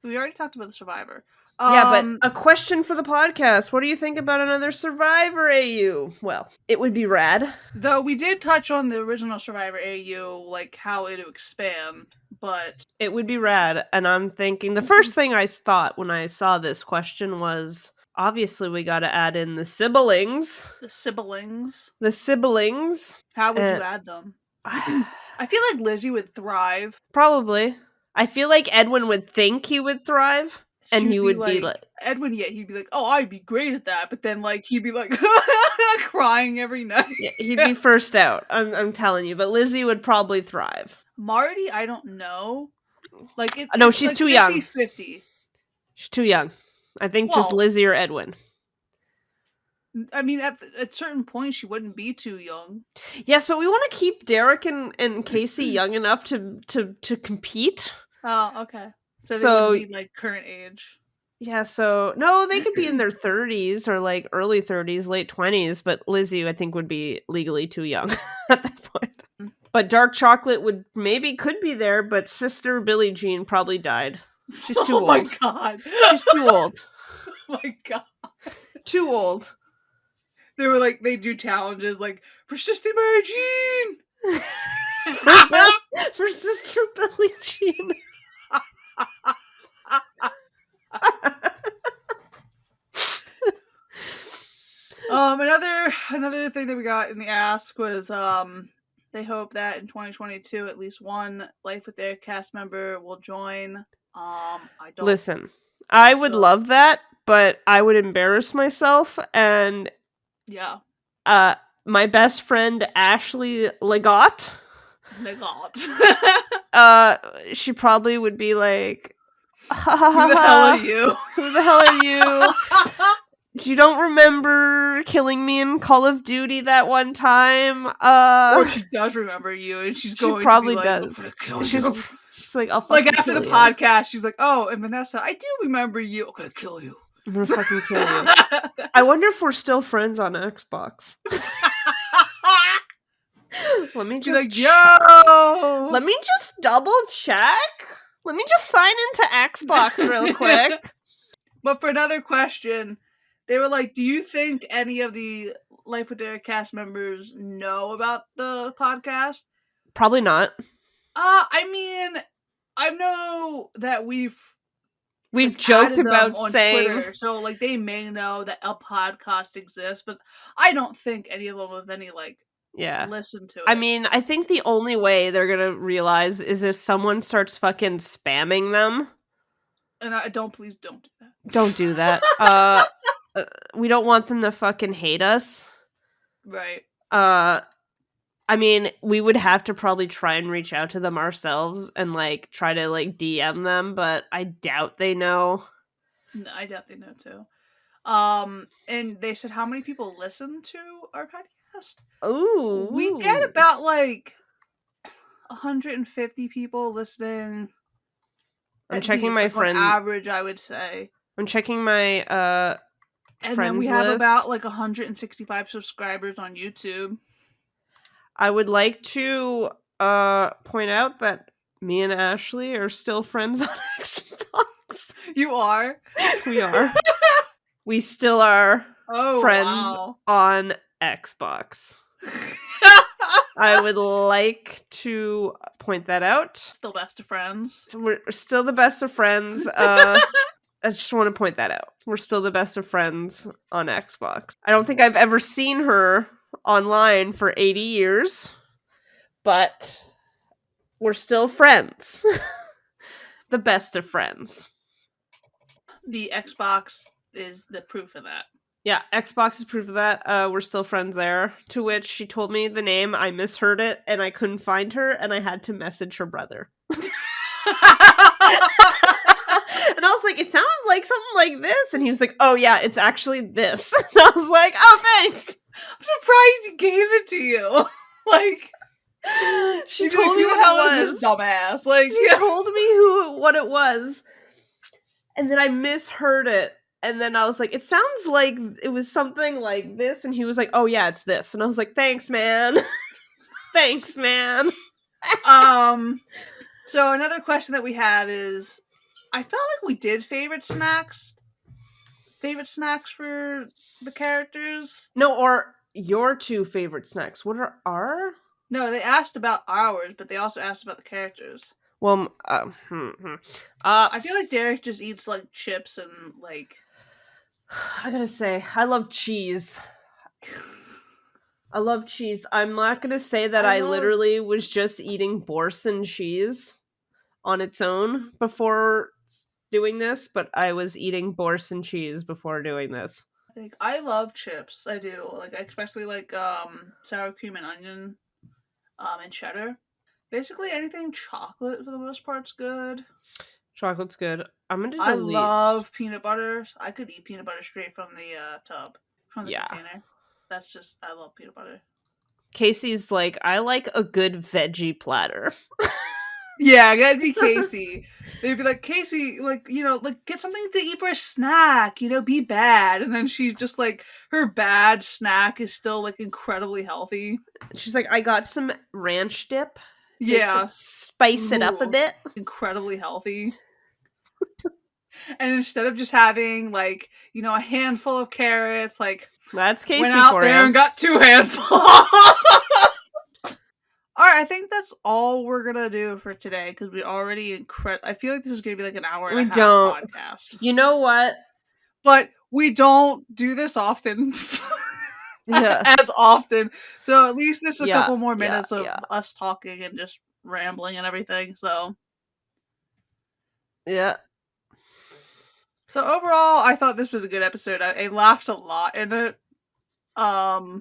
We already talked about the Survivor. Yeah, but a question for the podcast. What do you think about another Survivor AU? Well, it would be rad. Though we did touch on the original Survivor AU, like how it would expand, but it would be rad. And I'm thinking the first thing I thought when I saw this question was, obviously we got to add in the siblings. The siblings. The siblings. How would you add them? I feel like Lizzie would thrive. Probably. I feel like Edwin would think he would thrive. And he would be like Edwin, yeah, he'd be like, oh, I'd be great at that. But then like he'd be like crying every night. Yeah, he'd be first out. I'm telling you. But Lizzie would probably thrive. Marty, I don't know. Like no, she's like too young. 50-50. She's too young. I think just Lizzie or Edwin. I mean, at certain points, she wouldn't be too young. Yes, but we want to keep Derek and Casey young enough to compete. Oh, okay. So they would be like current age. Yeah, so no, they could be in their 30s or like early 30s, late 20s, but Lizzie I think would be legally too young at that point. But Dark Chocolate could be there, but sister Billie Jean probably died. She's too old. Oh my God. She's too old. Oh my God. Too old. They were like, they do challenges like, for Sister Mary Jean! for Sister Billie Jean. Another thing that we got in the ask was they hope that in 2022 at least one Life with Their cast member will join. I don't listen. I would love that, but I would embarrass myself, and yeah. My best friend Ashley Leggat. She probably would be like, who the hell are you? Who the hell are you? You don't remember killing me in Call of Duty that one time? Or she does remember you, and she's going. She probably to be like, does. She's like, I'll fucking like after kill the you. podcast, she's like, oh, and Vanessa, I do remember you. I'm gonna kill you. I'm gonna fucking kill you. I wonder if we're still friends on Xbox. Let me just like, yo. Let me just double check. Let me just sign into Xbox real quick. But for another question, they were like, do you think any of the Life with Their cast members know about the podcast? Probably not. I mean, I know that we've joked about saying Twitter, so like they may know that a podcast exists, but I don't think any of them have any like listen to it. I mean, I think the only way they're gonna realize is if someone starts fucking spamming them. And please don't do that. Don't do that. We don't want them to fucking hate us. Right. I mean, we would have to probably try and reach out to them ourselves and like try to like DM them, but I doubt they know. No, I doubt they know too. And they said how many people listen to our podcast? Ooh. We get about like 150 people listening. I'm checking my friend average, I would say. I'm checking my and friends then we have list. about like 165 subscribers on YouTube. I would like to point out that me and Ashley are still friends on Xbox. You are? We are. We still are friends on Xbox. I would like to point that out. Still best of friends. So we're still the best of friends. I just want to point that out. We're still the best of friends on Xbox. I don't think I've ever seen her online for 80 years, but we're still friends. The best of friends. The Xbox is the proof of that. Yeah, Xbox is proof of that. We're still friends there. To which she told me the name, I misheard it, and I couldn't find her, and I had to message her brother. And I was like, it sounded like something like this. And he was like, oh yeah, it's actually this. And I was like, oh, thanks. I'm surprised he gave it to you. Like, She you'd be told like, me who the what hell it is was. this dumbass? Like, She told me what it was. And then I misheard it. And then I was like, it sounds like it was something like this. And he was like, oh yeah, it's this. And I was like, thanks, man. Thanks, man. So another question that we have is, I felt like we did favorite snacks for the characters. No, or your two favorite snacks. What are our? No, they asked about ours, but they also asked about the characters. Well, I feel like Derek just eats like chips and like. I gotta say, I love cheese. I love cheese. I'm not gonna say that I literally was just eating Borson cheese on its own before doing this, but I was eating Borson cheese before doing this. I love chips. I do. Like, I especially like sour cream and onion, and cheddar. Basically anything chocolate for the most part's good. Chocolate's good. I'm gonna delete. I love peanut butter. I could eat peanut butter straight from the tub, from the container. That's just, I love peanut butter. Casey's like, I like a good veggie platter. Yeah, that'd be Casey. They'd be like, Casey, like, you know, like, get something to eat for a snack, you know, be bad. And then she's just like, her bad snack is still like incredibly healthy. She's like, I got some ranch dip. Yeah. Spice it up a bit. Incredibly healthy. And instead of just having like, you know, a handful of carrots, like, that's Casey went out for there him. and got 2 handfuls. All right, I think that's all we're gonna do for today because we already I feel like this is gonna be like an hour and a half podcast. You know what? But we don't do this often. As often. So at least this is a couple more minutes of us talking and just rambling and everything. So yeah. So overall, I thought this was a good episode. I laughed a lot in it. But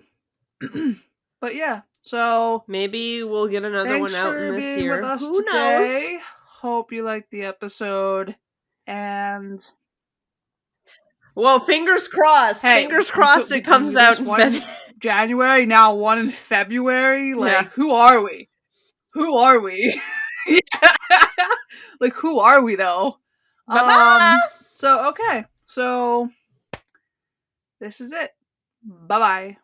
yeah. So maybe we'll get another one out in this year. Who knows? Hope you liked the episode. And well, fingers crossed. Hey, fingers crossed it comes out in January, now one in February. Like, who are we? Who are we? Like, who are we though? Bye-bye. So okay. So this is it. Bye-bye.